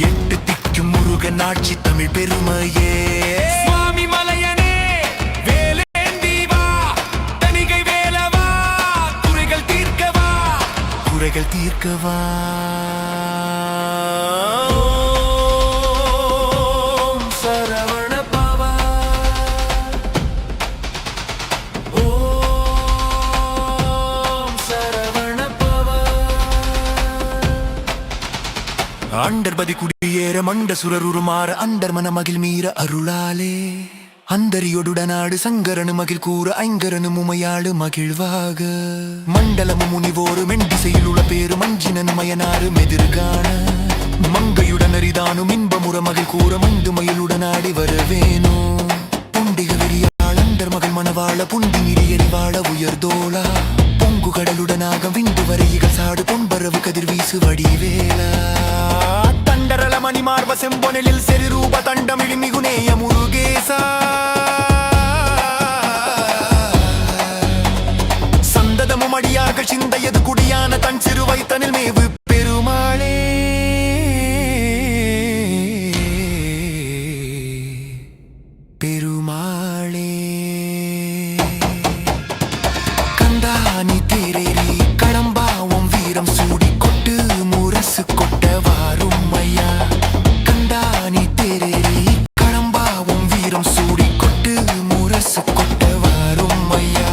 Speaker 1: எட்டு திக்கும் முருகன் ஆட்சி தமிழ் பெருமையே சுவாமி மலையனே வேலேந்தி வா தணிகை வேலவா குறைகள் தீர்க்கவா குறைகள் தீர்க்கவா ஓம் சரவண பவா ஓம் சரவண பவா அண்டர்பதி குடியேற மண்ட சுரருமாற அண்டர் மன மகிழ் மீற அருளாலே அந்தரியோடுடனாடு சங்கரனு மகிழ் கூற ஐங்கரனு முமையாடு மகிழ்வாக மண்டலமு முனிவோரு மெண்டிசையில் உள்ள பேரு மஞ்சினனு மயனாறு மெதிர்கான மங்கையுடன் அரிதானும் இன்பமுற மகிழ் கூற மண்டு மயிலுடனாடி வரவேனோ புண்டிக வெறியாள் அண்டர் மகள் மணவாள புண்டி நிறியறிவாள உயர்தோளா பொங்கு கடலுடனாக விண்டு வரையிகள் சாடு பொன்பரவு கதிர் வீசு வடிவேலா தண்டரல மணிமார்ப செம்பொனில் செரி ரூப தண்டமிழி மிகுநேய முருகேசா சந்ததமும் அடியார்கள் சிந்தையது குடியான தன் சிறு வைத்தனில் மேவு பெருமாளே பெருமாளே கந்தா நீ தேரேறி கடம்பா உன் வீரம் சூடி கொட்டு முரசு கொட்ட வாரும் ஐயா கந்தா நீ தேரேறி கடம்பா உன் வீரம் சூடி கொட்டு முரசு கொட்ட வாரும் ஐயா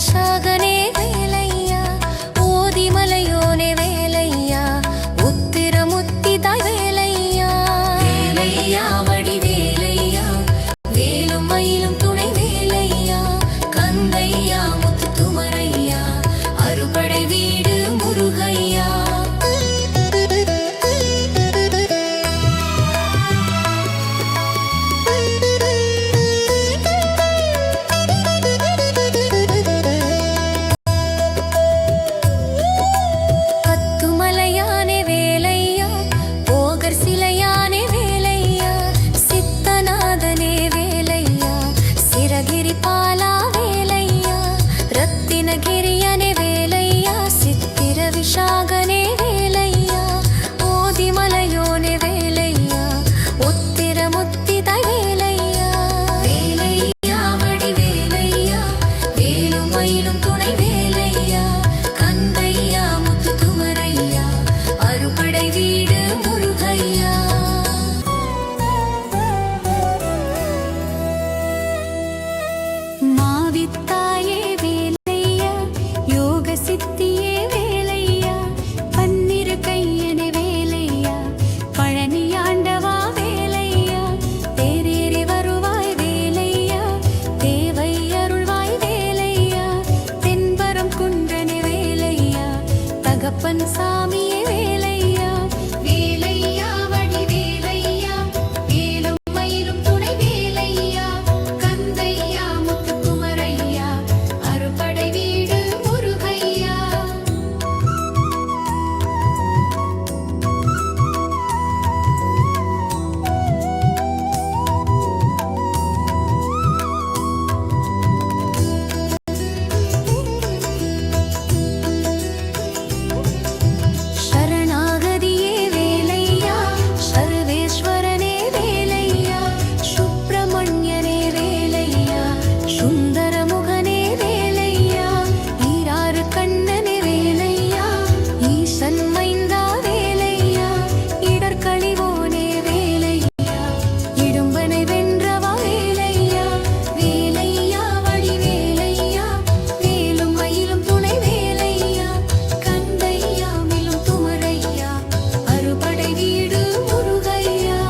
Speaker 2: விஷாகனே வேலையா ஓதிமலையோனே வேலையா உத்திரமுத்திதாய் வேலையா வேலையா வடி வேலையா வேலும் மயிலும் துணை வேலையா கந்தையா முத்து குமரையா அறுபடை வீடு முருகையா பத்துமலையானே வேலையா போகர் சிலையானே வேலையா சித்தநாதனே வேலையா சிரகிரி பாலா வேலையா ரத்தினகிரியனே வேலையா சித்திர விஷாகனே வேலையா ஓதிமலையோனே வேலையா உத்திரமுத்திதாய் வேலையா வேலையா வடி வேலையா வேலும் மயிலும் துணை வேலையா கந்தையா முத்து குமரையா அறுபடை வீடு முருகையா மாவித்தாயே வேலையா யோக சித்தியே வேலையா பன்னிரு கையனே வேலையா பழனியாண்டவா வேலையா தேரேறி வருவாய் வேலையா தேவை அருள்வாய் வேலையா தென்பரம் குன்றனே வேலையா தகப்பன் சாமியே வேலையா வேலையா வடி வேலையா வேலும் மயிலும் துணை வேலையா கந்தையா முத்து குமரையா அறுபடை வீடு முருகையா சரணாகதியே வேலையா சர்வேஸ்வரனே வேலையா சுப்பிரமணியனே வேலையா சுந்தரமுகனே வேலையா ஈராறு கண்ணனே வேலையா ஈசன் மைந்தா வேலையா இடர்கழிவோனே வேலையா இடும்பனை வென்றவா வேலையா வேலையா வழி வேலையா வேலும் மயிலும் துணை வேலையா கந்தையா மிலும் துமரையா அறுபடை வீடு முருகையா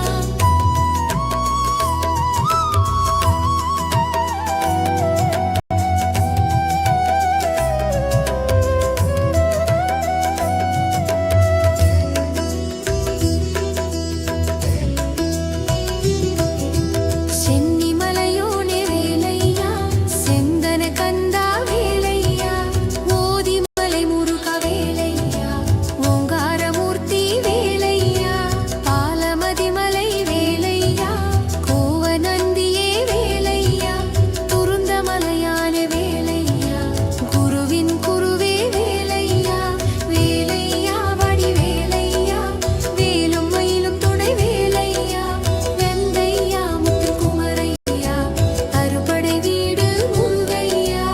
Speaker 2: சென்னிமலையோனே வேலையா செந்தன கந்தா வேலையா ஓதிமலை முருகா வேலையா ஓங்காரமூர்த்தி வேலையா பாலமதிமலை வேலையா கோவநந்தியே வேலையா துருந்தமலையானே வேலையா குருவின் குருவே வேலையா வேலையா வடி வேலையா வேலும் மயிலும் துணை வேலையா வெந்தையா முத்து குமரையா அறுபடை வீடு முருகையா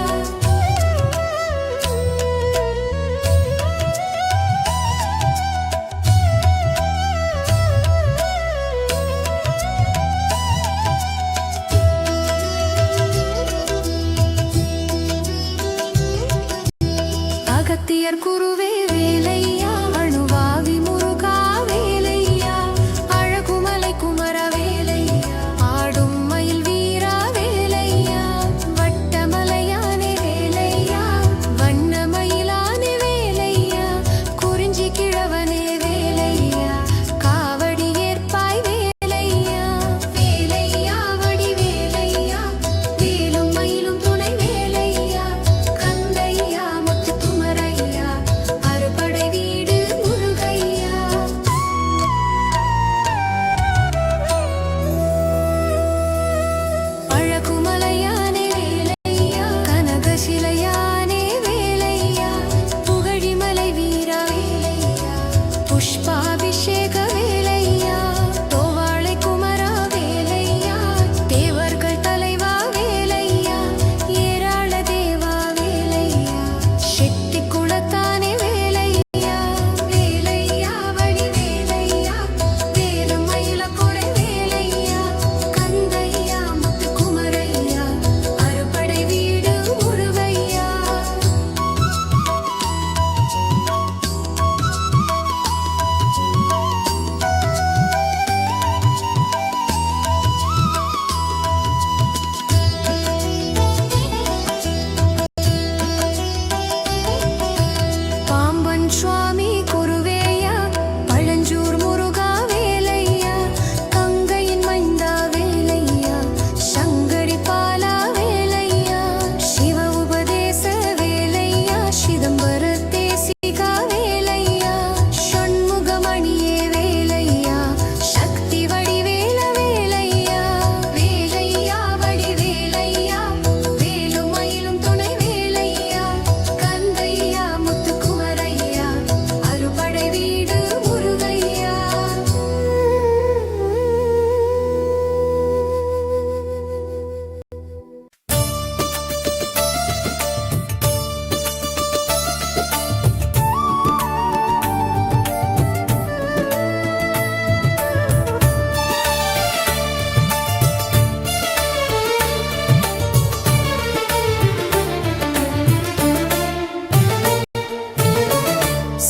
Speaker 2: அகத்தியர் குருவே வேலையா அணுவாவி முருகா வேலையா அழகுமலை குமர வேலையா ஆடும் மயில் வீரா வேலையா வட்டமலையானே வேலையா வண்ணமயிலானே வேலையா குறிஞ்சி கிழவனே வேலையா காவடி ஏற்பாய் வேலையா வேலையா வடி வேலையா வேலும் மயிலும் துணை வேலையா கந்தையா முத்து குமரையா அறுபடை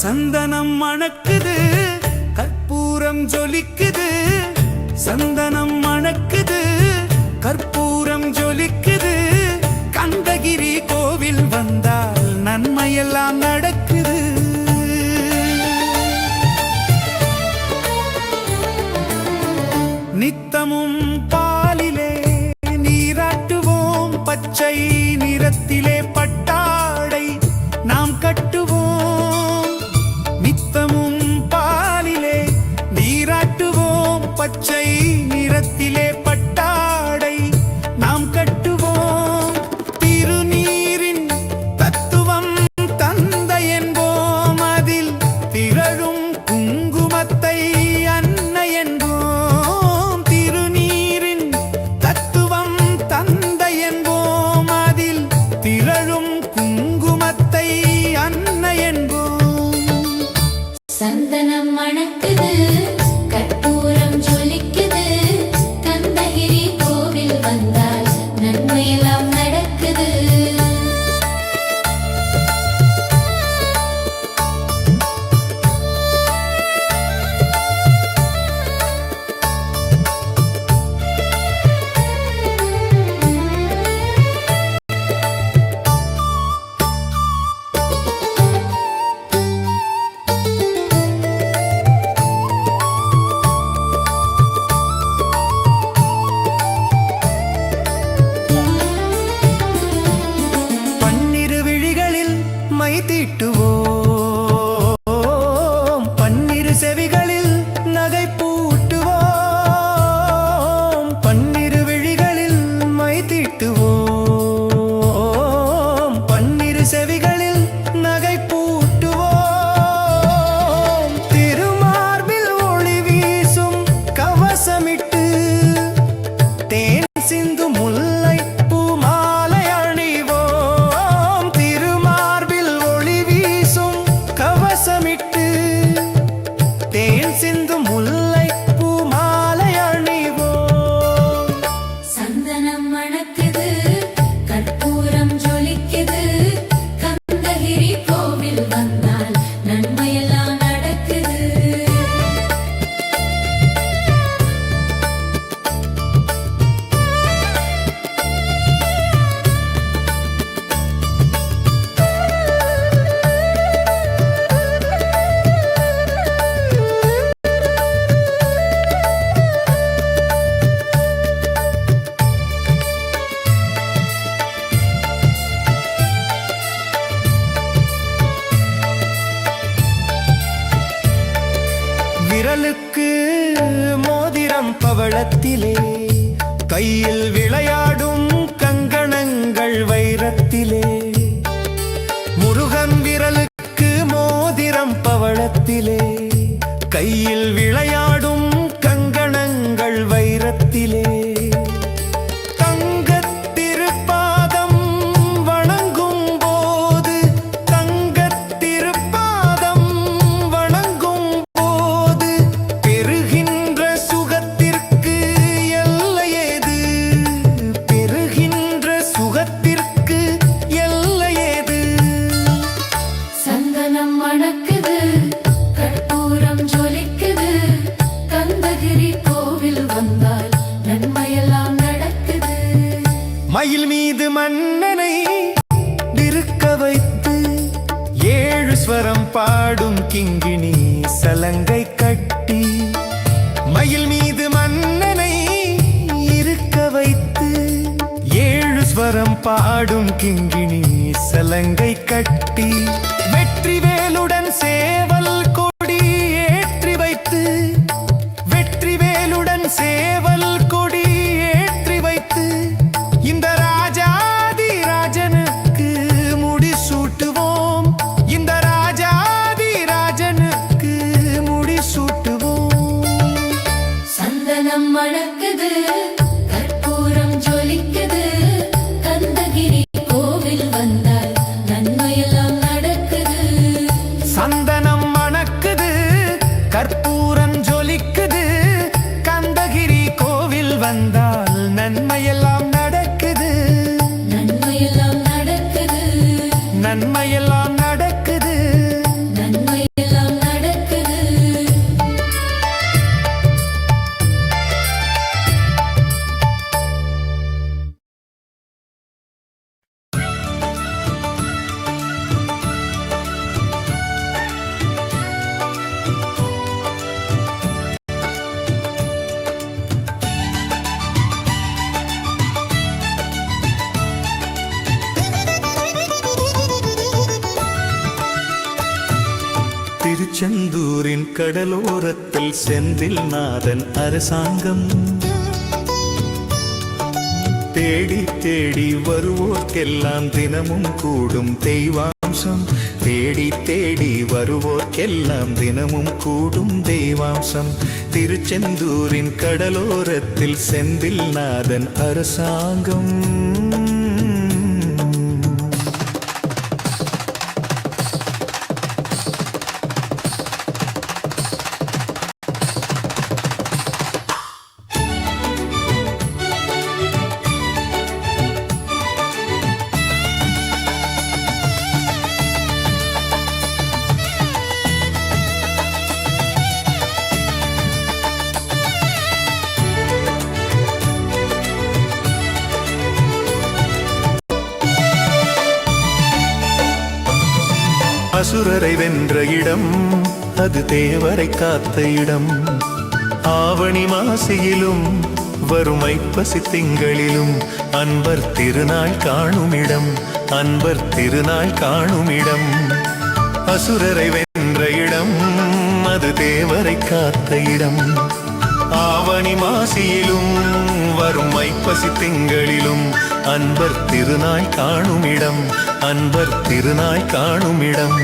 Speaker 4: சந்தனம் மணக்குது கற்பூரம் ஜொலிக்குது சந்தனம் மணக்குது கற்பூரம் ஜொலிக்குது கந்தகிரி கோவில் வந்தால் நன்மையெல்லாம் நடக்குது நித்தமும் பாலிலே நீராட்டுவோம் பச்சை நிறத்திலே பட்டாடை நாம் கட்டுவோம் நித்தமும் பாலிலே நீராட்டுவோம் பச்சை நிறத்திலே பட்டாடை நாம் கட்டுவோம் திருநீரின் தத்துவம் தந்தை என்போம் அதில் திரழும் குங்குமத்தை அன்னை என்போம் திருநீரின் தத்துவம் தந்தை என்போம் அதில் திரழும் குங்குமத்தை அன்னை என்போம்
Speaker 2: சந்தனம் மணக்குது கற்பூரம் ஜொலிக்குது கந்தகிரி கோவில் வந்தால் நன்மையெல்லாம் நடக்குது
Speaker 3: பன்னிரு விழிகளில் மை தீட்டுவோம் பன்னிரு செவிகளில் நகை பூட்டுவோம் பன்னிரு விழிகளில் மை தீட்டுவோம் பன்னிரு செவிகளில் நகை பூட்டுவோம் திருமார்பில் ஒளி வீசும் கவசமிட்டு தேன் சிந்து முல்லை பூமாலை அணிவோம் திருமார்பில் ஒளி வீசும் கவசமிட்டு தேன் சிந்து முல்லை பூமாலை அணிவோம்
Speaker 2: சந்தனம் மணக்குது கற்பூரம் ஜொலிக்குது கந்தகிரி கோவில் வந்தால் நன்மையெல்லாம் நடக்குது
Speaker 3: விரலுக்கு மோதிரம் பவளத்திலே கையில் விளையாடும் கங்கணங்கள் வைரத்திலே முருகன் விரலுக்கு மோதிரம் பவளத்திலே கையில் விளையாடும் கங்கணங்கள் வைரத்திலே தங்கத் திருப்பாதம் வணங்கும் போது தங்கத் திருப்பாதம் வணங்கும் போது பெறுகின்ற சுகத்திற்கு எல்லையேது பெறுகின்ற சுகத்திற்கு எல்லையேது
Speaker 2: சந்தனம் மணக்குது கற்பூரம் ஜொலிக்குது கந்தகிரி கோவில் வந்தால் நன்மையெல்லாம் நடக்குது
Speaker 3: மயில் மீது மன்னனை இருக்க வைத்து ஏழு ஸ்வரம் பாடும் கிங்கிணி சலங்கை கட்டி மயில் மீது மன்னனை இருக்க வைத்து ஏழு ஸ்வரம் பாடும் கிங்கிணி சலங்கை கட்டி வெற்றிவேலுடன் சேவல் கொடி ஏற்றி வைத்து வெற்றிவேலுடன் சேவல் கொடி ஏற்றி வைத்து இந்த ராஜாதி ராஜனுக்கு முடிசூட்டுவோம் இந்த ராஜாதி ராஜனுக்கு முடிசூட்டுவோம்
Speaker 2: சந்தனம் மணக்குது கற்பூரம் ஜொலிக்குது கந்தகிரி கோவில் வந்தால் நன்மையெல்லாம் நடக்குது
Speaker 3: சந்தனம் மணக்குது கற்பூரம் ஜொலிக்குது கந்தகிரி கோவில் வந்தால் நன்மையெல்லாம் நடக்குது
Speaker 2: நன்மையெல்லாம் நடக்குது
Speaker 3: நன்மையெல்லாம் நடக்குது
Speaker 2: நன்மை
Speaker 4: திருச்செந்தூரின் கடலோரத்தில் செந்தில் நாதன் அரசாங்கம் தேடி தேடி வருவோர்க்கெல்லாம் தினமும் கூடும் தெய்வாம்சம் தேடி தேடி வருவோர்க்கெல்லாம் தினமும் கூடும் தெய்வாம்சம் திருச்செந்தூரின் கடலோரத்தில் செந்தில் நாதன் அரசாங்கம் அசுரரை வென்ற இடம் அது தேவரை காத்த இடம் ஆவணி மாசியிலும் வறுமை பசி திங்களிலும் அன்பர் திருநாள் காணுமிடம் அன்பர் திருநாள் காணுமிடம் அசுரரை வென்ற இடம் அது தேவரை காத்த இடம் ஆவணி மாசியிலும் வறுமை பசி திங்களிலும் அன்பர் திருநாள் காணுமிடம் அன்பர் திருநாள் காணுமிடம்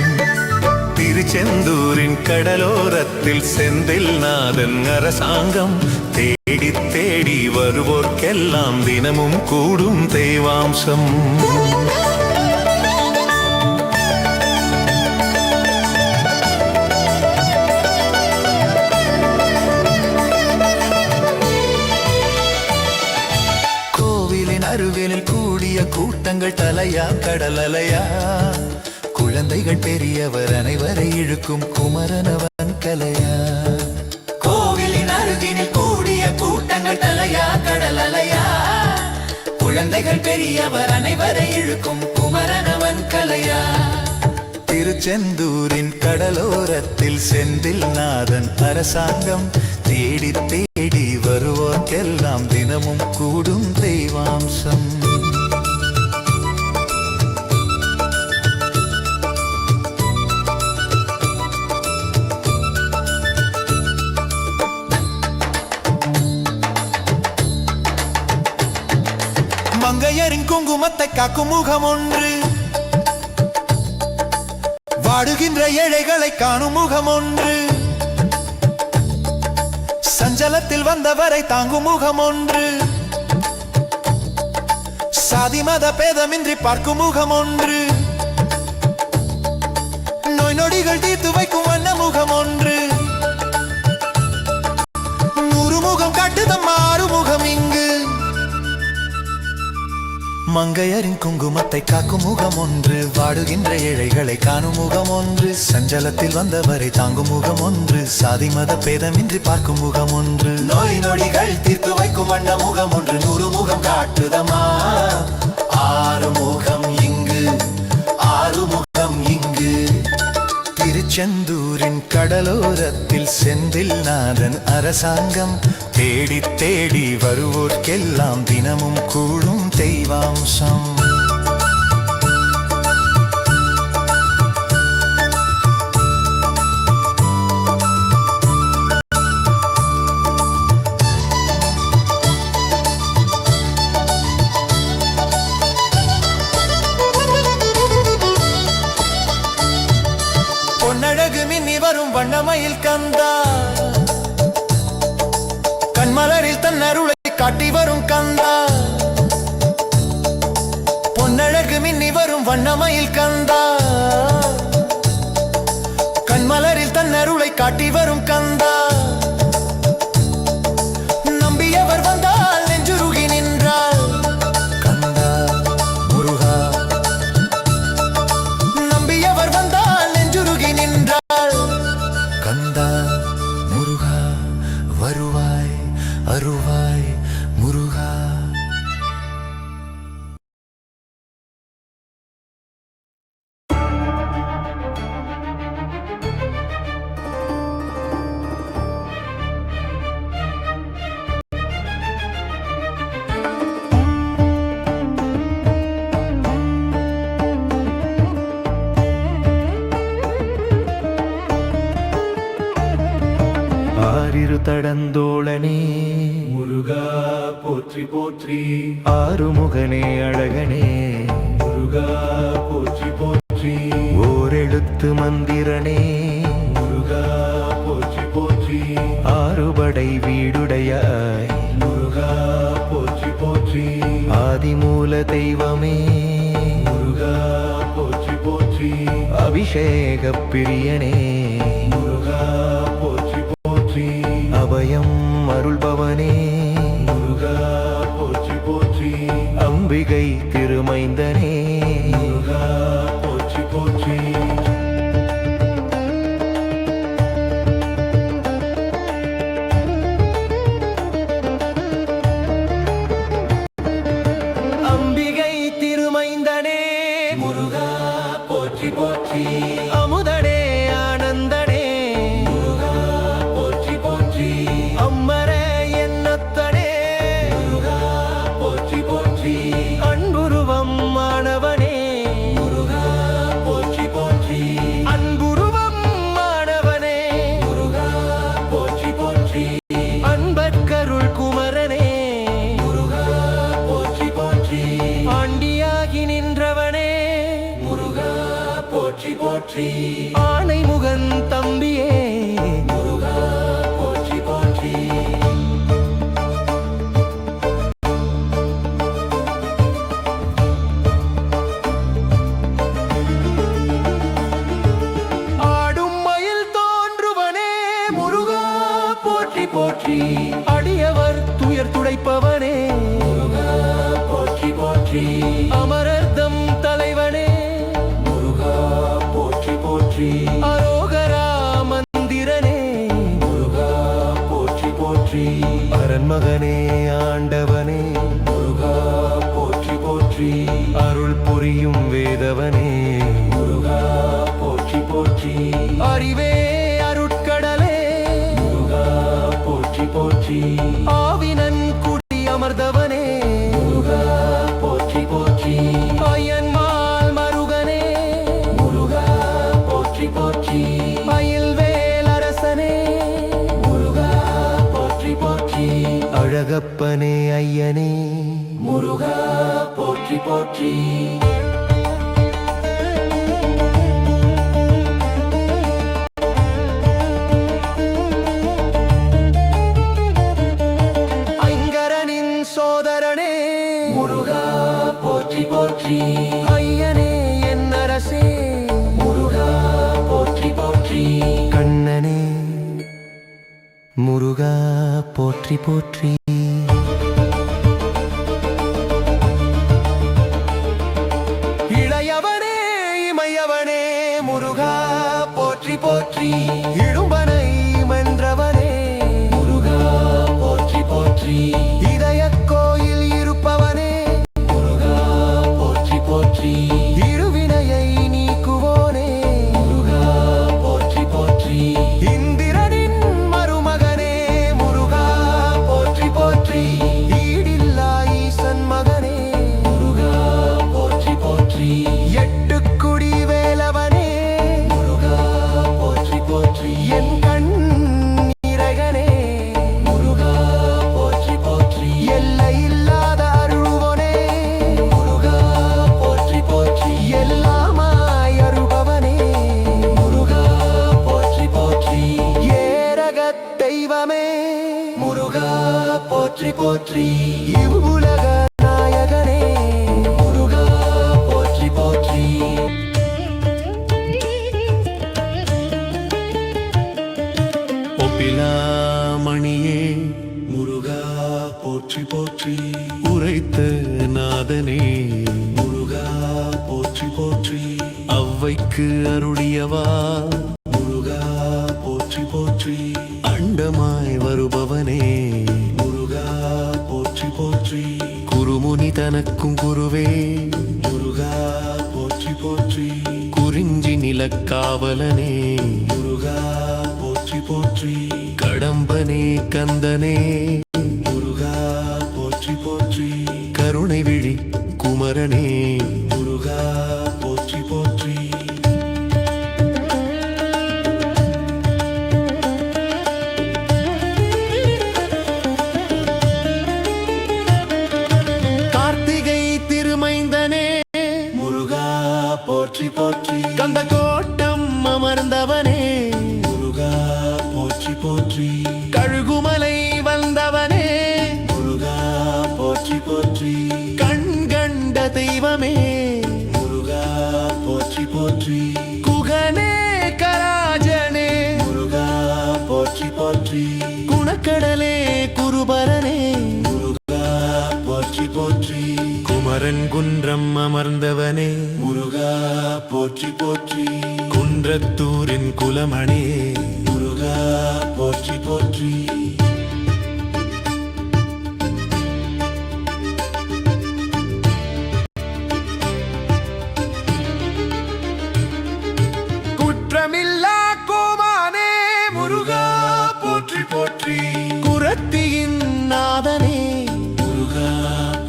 Speaker 4: திருச்செந்தூரின் கடலோரத்தில் செந்தில் நாதன் அரசாங்கம் தேடி தேடி வருவோர்க்கெல்லாம் தினமும் கூடும் தெய்வாம்சம்
Speaker 3: அருவினில் கூடிய கூட்டங்கள் தலையா கடலலையா குழந்தைகள் பெரியவர் அனைவரை இழுக்கும் குமரனவன் கலையா கோவிலின் அருகினில் கூடிய கூட்டங்கள் தலையா கடலலையா குழந்தைகள் பெரியவர் அனைவரை இழுக்கும் குமரனவன் கலையா திருச்செந்தூரின் கடலோரத்தில் செந்தில் நாதன் அரசாங்கம் தேடி தேடி வருவோர்க்கெல்லாம் தினமும் கூடும் தெய்வாம்சம் மங்கையரின் குங்குமத்தை காக்கும் முகம் ஒன்று வாடுகின்ற ஏழைகளை காணும் முகம் ஒன்று சஞ்சலத்தில் வந்தவரை தாங்கும் முகம் ஒன்று சாதி மத பேதமின்றி பார்க்கும் முகம் ஒன்று நோய் நொடிகள் தீர்த்து வைக்கும் வண்ண முகம் ஒன்று 100 முகம் காட்டுதம் 6 முகம் இங்கு மங்கையரின் குங்குமத்தை காக்கும் முகம் ஒன்று வாடுகின்ற ஏழைகளை காணும் முகம் ஒன்று சஞ்சலத்தில் வந்தவரை தாங்கும் முகம் ஒன்று சாதி மத பேதமின்றி பார்க்கும் முகம் ஒன்று நோய் நொடிகள் தீர்த்து வைக்கும் வண்ண முகம் ஒன்று 100 முகம் காட்டுதமா 6 முகம் இங்கு 6 முகம் இங்கு திருச்செந்தூரின் கடலோரத்தில் செந்தில் நாதன் அரசாங்கம் தேடி தேடி வருவோர்க்கெல்லாம் தினமும் கூடும் தெய்வாம்சம் பொன்னழகு மின்னி வரும் வண்ணமயில் கந்தா கண்மலரில் தன் அருளை காட்டி வரும் கந்தா பொன்னழகு மின்னி வரும் வண்ணமயில் கந்தா கண்மலரில் தன் அருளை காட்டி வரும் கந்தா நம்பியவர் வந்தால் நெஞ்சுருகி நின்றால் கந்தா முருகா நம்பியவர் வந்தால் நெஞ்சுருகி நின்றால் கந்தா முருகா வருவாய் அருவாய் முருகா ஆறிரு தடந்தோளனே
Speaker 4: முருகா போற்றி போற்றி
Speaker 3: ஆறுமுகனே அழகனே
Speaker 4: முருகா போற்றி போற்றி
Speaker 3: ஓரெழுத்து மந்திரனே
Speaker 4: முருகா போற்றி போற்றி
Speaker 3: ஆறுபடை வீடுடையாய்
Speaker 4: முருகா போற்றி போற்றி
Speaker 3: ஆதிமூல தெய்வமே
Speaker 4: முருகா போற்றி போற்றி
Speaker 3: அபிஷேக பிரியனே
Speaker 4: முருகா போற்றி போற்றி
Speaker 3: அபயம் அருள்பவனே
Speaker 4: முருகா போற்றி போற்றி
Speaker 3: அம்பிகை திருமைந்தனே
Speaker 4: முருகா போற்றி போற்றி
Speaker 3: அம்பிகை திருமைந்தனே
Speaker 4: முருகா போற்றி போற்றி
Speaker 3: அமுதனே ஆனந்தனே
Speaker 4: முருகா போற்றி போற்றி
Speaker 3: அம்மரே என்னத்தனே
Speaker 4: முருகா போற்றி போற்றி
Speaker 3: அன்புருவம் மாணவனே
Speaker 4: முருகா போற்றி போற்றி
Speaker 3: அன்புருவம் மாணவனே
Speaker 4: முருகா போற்றி போற்றி
Speaker 3: அன்பற்கருள் குமரனே
Speaker 4: முருகா போற்றி போற்றி
Speaker 3: ஆண்டியாகி நின்றவனே
Speaker 4: முருகா போற்றி போற்றி
Speaker 3: ஆனை முகன் தம்பியே
Speaker 4: முருகா போற்றி போற்றி
Speaker 3: ஆடும் மயில் தோன்றுவனே முருகா
Speaker 4: போற்றி போற்றி
Speaker 3: அடியவர் துயர் துடைப்பவனே
Speaker 4: முருகா போற்றி போற்றி
Speaker 3: அமரர்தம் தலைவனே
Speaker 4: முருகா போற்றி போற்றி
Speaker 3: அரோகரா மந்திரனே
Speaker 4: முருகா போற்றி போற்றி
Speaker 3: அரண்மகனே ஆண்டவனே
Speaker 4: முருகா போற்றி போற்றி
Speaker 3: அருள் புரியும் வேதவனே
Speaker 4: முருகா போற்றி போற்றி
Speaker 3: அறிவே அருட்கடலே
Speaker 4: முருகா போற்றி போற்றி
Speaker 3: ஆவினன் குடி அமர்ந்தவனே
Speaker 4: முருகா போற்றி போற்றி
Speaker 3: ஐயன்மால் மருகனே
Speaker 4: முருகா போற்றி போற்றி
Speaker 3: மயில்வேல் அரசனே
Speaker 4: முருகா போற்றி போற்றி
Speaker 3: அழகப்பனே ஐயனே
Speaker 4: முருகா போற்றி போற்றி
Speaker 3: ஐங்கரனின் சோதரனே
Speaker 4: முருகா போற்றி போற்றி
Speaker 3: ஐயனே என் அரசே
Speaker 4: முருகா போற்றி போற்றி
Speaker 3: கண்ணனே முருகா போற்றி போற்றி இளையவனே இமையவனே முருகா போற்றி போற்றி இடும்பனை வென்றவனே
Speaker 4: முருகா போற்றி போற்றி
Speaker 3: இதய கோயில் இருப்பவனே
Speaker 4: முருகா போற்றி போற்றி
Speaker 3: இருவினையை நீக்குவோனே
Speaker 4: முருகா போற்றி போற்றி
Speaker 3: இந்திரனின் மருமகனே முருகா போற்றி போற்றி ஈடில்லா ஈசன் மகனே
Speaker 4: முருகா போற்றி போற்றி
Speaker 3: எட்டு குடி வேலவனே
Speaker 4: முருகா போற்றி போற்றி
Speaker 3: என் கண் நிறைகனே
Speaker 4: முருகா போற்றி போற்றி
Speaker 3: எல்லை இல்லாத அருள்வோனே
Speaker 4: முருகா போற்றி போற்றி
Speaker 3: எல்லாமாய் அருள்பவனே
Speaker 4: முருகா போற்றி போற்றி
Speaker 3: ஏரகத் தெய்வமே
Speaker 4: முருகா போற்றி போற்றி
Speaker 3: இவ்வுலக நாயகனே
Speaker 4: முருகா போற்றி போற்றி
Speaker 1: ஒப்பிலாமணியே
Speaker 4: முருகா போற்றி போற்றி
Speaker 1: உரைத்த நாதனே
Speaker 4: முருகா போற்றி போற்றி
Speaker 1: அவ்வைக்கு அருளியவா
Speaker 4: முருகா போற்றி போற்றி
Speaker 1: அண்டமாய் வருபவனே
Speaker 4: முருகா போற்றி போற்றி
Speaker 1: குருமுனி தனக்கும் குருவே
Speaker 4: முருகா போற்றி போற்றி
Speaker 1: குறிஞ்சி நிலக்காவலனே
Speaker 4: முருகா போற்றி போற்றி
Speaker 1: கடம்பனே கந்தனே
Speaker 4: முருகா போற்றி போற்றி
Speaker 1: கருணை விழி குமரனே
Speaker 4: முருகா போற்றி போற்றி
Speaker 3: கந்த கோட்டம் அமர்ந்தவனே
Speaker 4: முருகா போற்றி போற்றி
Speaker 3: கழுகுமலை வந்தவனே
Speaker 4: முருகா போற்றி போற்றி
Speaker 3: கண் கண்ட தெய்வமே
Speaker 4: முருகா போற்றி போற்றி
Speaker 3: குகனே கராஜனே
Speaker 4: முருகா போற்றி போற்றி
Speaker 3: குணக்கடலே குருபரனே
Speaker 4: முருகா போற்றி போற்றி
Speaker 3: குமரன் குன்றம் அமர்ந்தவனே
Speaker 4: முருகா போற்றி போற்றி
Speaker 3: குன்றத்தூரின் குலமணே
Speaker 4: முருகா போற்றி போற்றி
Speaker 3: குற்றமில்லா கோமானே
Speaker 4: முருகா போற்றி போற்றி
Speaker 3: குரத்தியின் நாதனே
Speaker 4: முருகா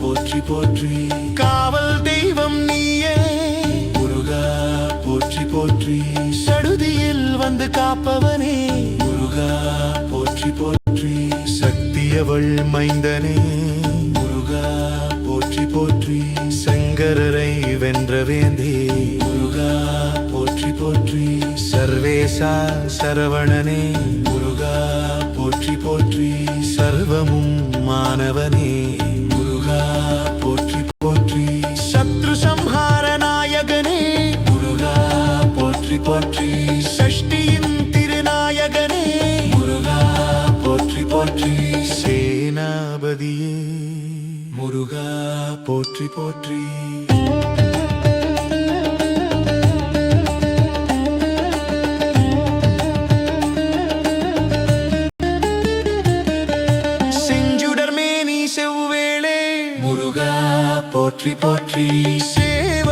Speaker 4: போற்றி போற்றி
Speaker 3: காவல் தெய்வம் நீயே
Speaker 4: முருகா போற்றி போற்றி
Speaker 3: சடுதியில் வந்து காப்பவனே
Speaker 4: முருகா போற்றி போற்றி
Speaker 3: சக்தியவள் மைந்தனே
Speaker 4: முருகா போற்றி போற்றி
Speaker 3: சங்கரரை வென்ற வேந்தே
Speaker 4: முருகா போற்றி போற்றி
Speaker 3: சர்வேசா சரவணனே
Speaker 4: முருகா போற்றி போற்றி
Speaker 3: சர்வமும் மாணவனே
Speaker 4: முருகா போற்றி போற்றி
Speaker 3: சத்ரு சம்ஹார நாயகனே
Speaker 4: முருகா போற்றி போற்றி
Speaker 3: ஷஷ்டியின் திருநாயகனே
Speaker 4: முருகா போற்றி போற்றி
Speaker 3: சேனாபதியே
Speaker 4: முருகா போற்றி போற்றி
Speaker 3: செஞ்சுடர்மேனி செவ்வேளே
Speaker 4: முருகா போற்றி போற்றி
Speaker 3: சேவ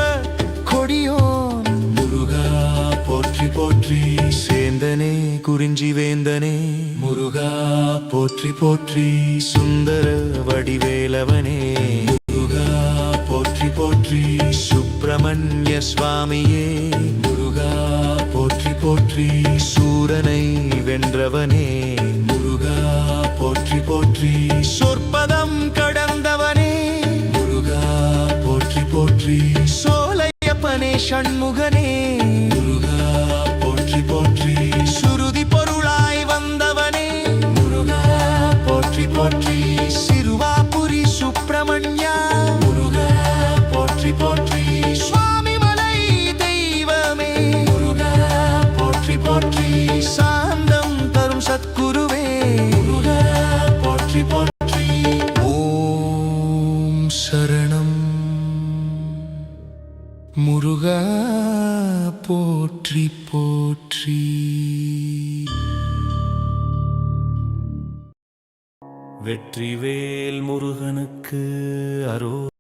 Speaker 3: கொடியோன்
Speaker 4: முருகா போற்றி போற்றி
Speaker 3: சேந்தனே குறிஞ்சி வேந்தனே
Speaker 4: முருகா போற்றி போற்றி
Speaker 3: சுந்தர வடிவேலவனே
Speaker 4: முருகா போற்றி போற்றி
Speaker 3: சுப்பிரமணிய சுவாமியே
Speaker 4: முருகா போற்றி போற்றி
Speaker 3: சூரனை வென்றவனே
Speaker 4: முருகா போற்றி போற்றி
Speaker 3: சொற்பதம் கடந்தவனே
Speaker 4: முருகா போற்றி போற்றி
Speaker 3: சோலையப்பனே ஷண்முகனே
Speaker 4: முருகா போற்றி போற்றி
Speaker 3: சுருதி பொருளாய் வந்தவனே
Speaker 4: முருகா போற்றி போற்றி
Speaker 3: சிறுவாபுரி சுப்பிரமணியா
Speaker 4: முருகா போற்றி போற்றி
Speaker 3: சுவாமி மலை தெய்வமே
Speaker 4: முருகா போற்றி போற்றி
Speaker 3: சாந்தம் தரும் சத்குருவே
Speaker 4: முருகா போற்றி போற்றி
Speaker 3: ஓம் சரணம் முருகா போற்றி போற்றி
Speaker 1: வெற்றிவேல் முருகனுக்கு அரோ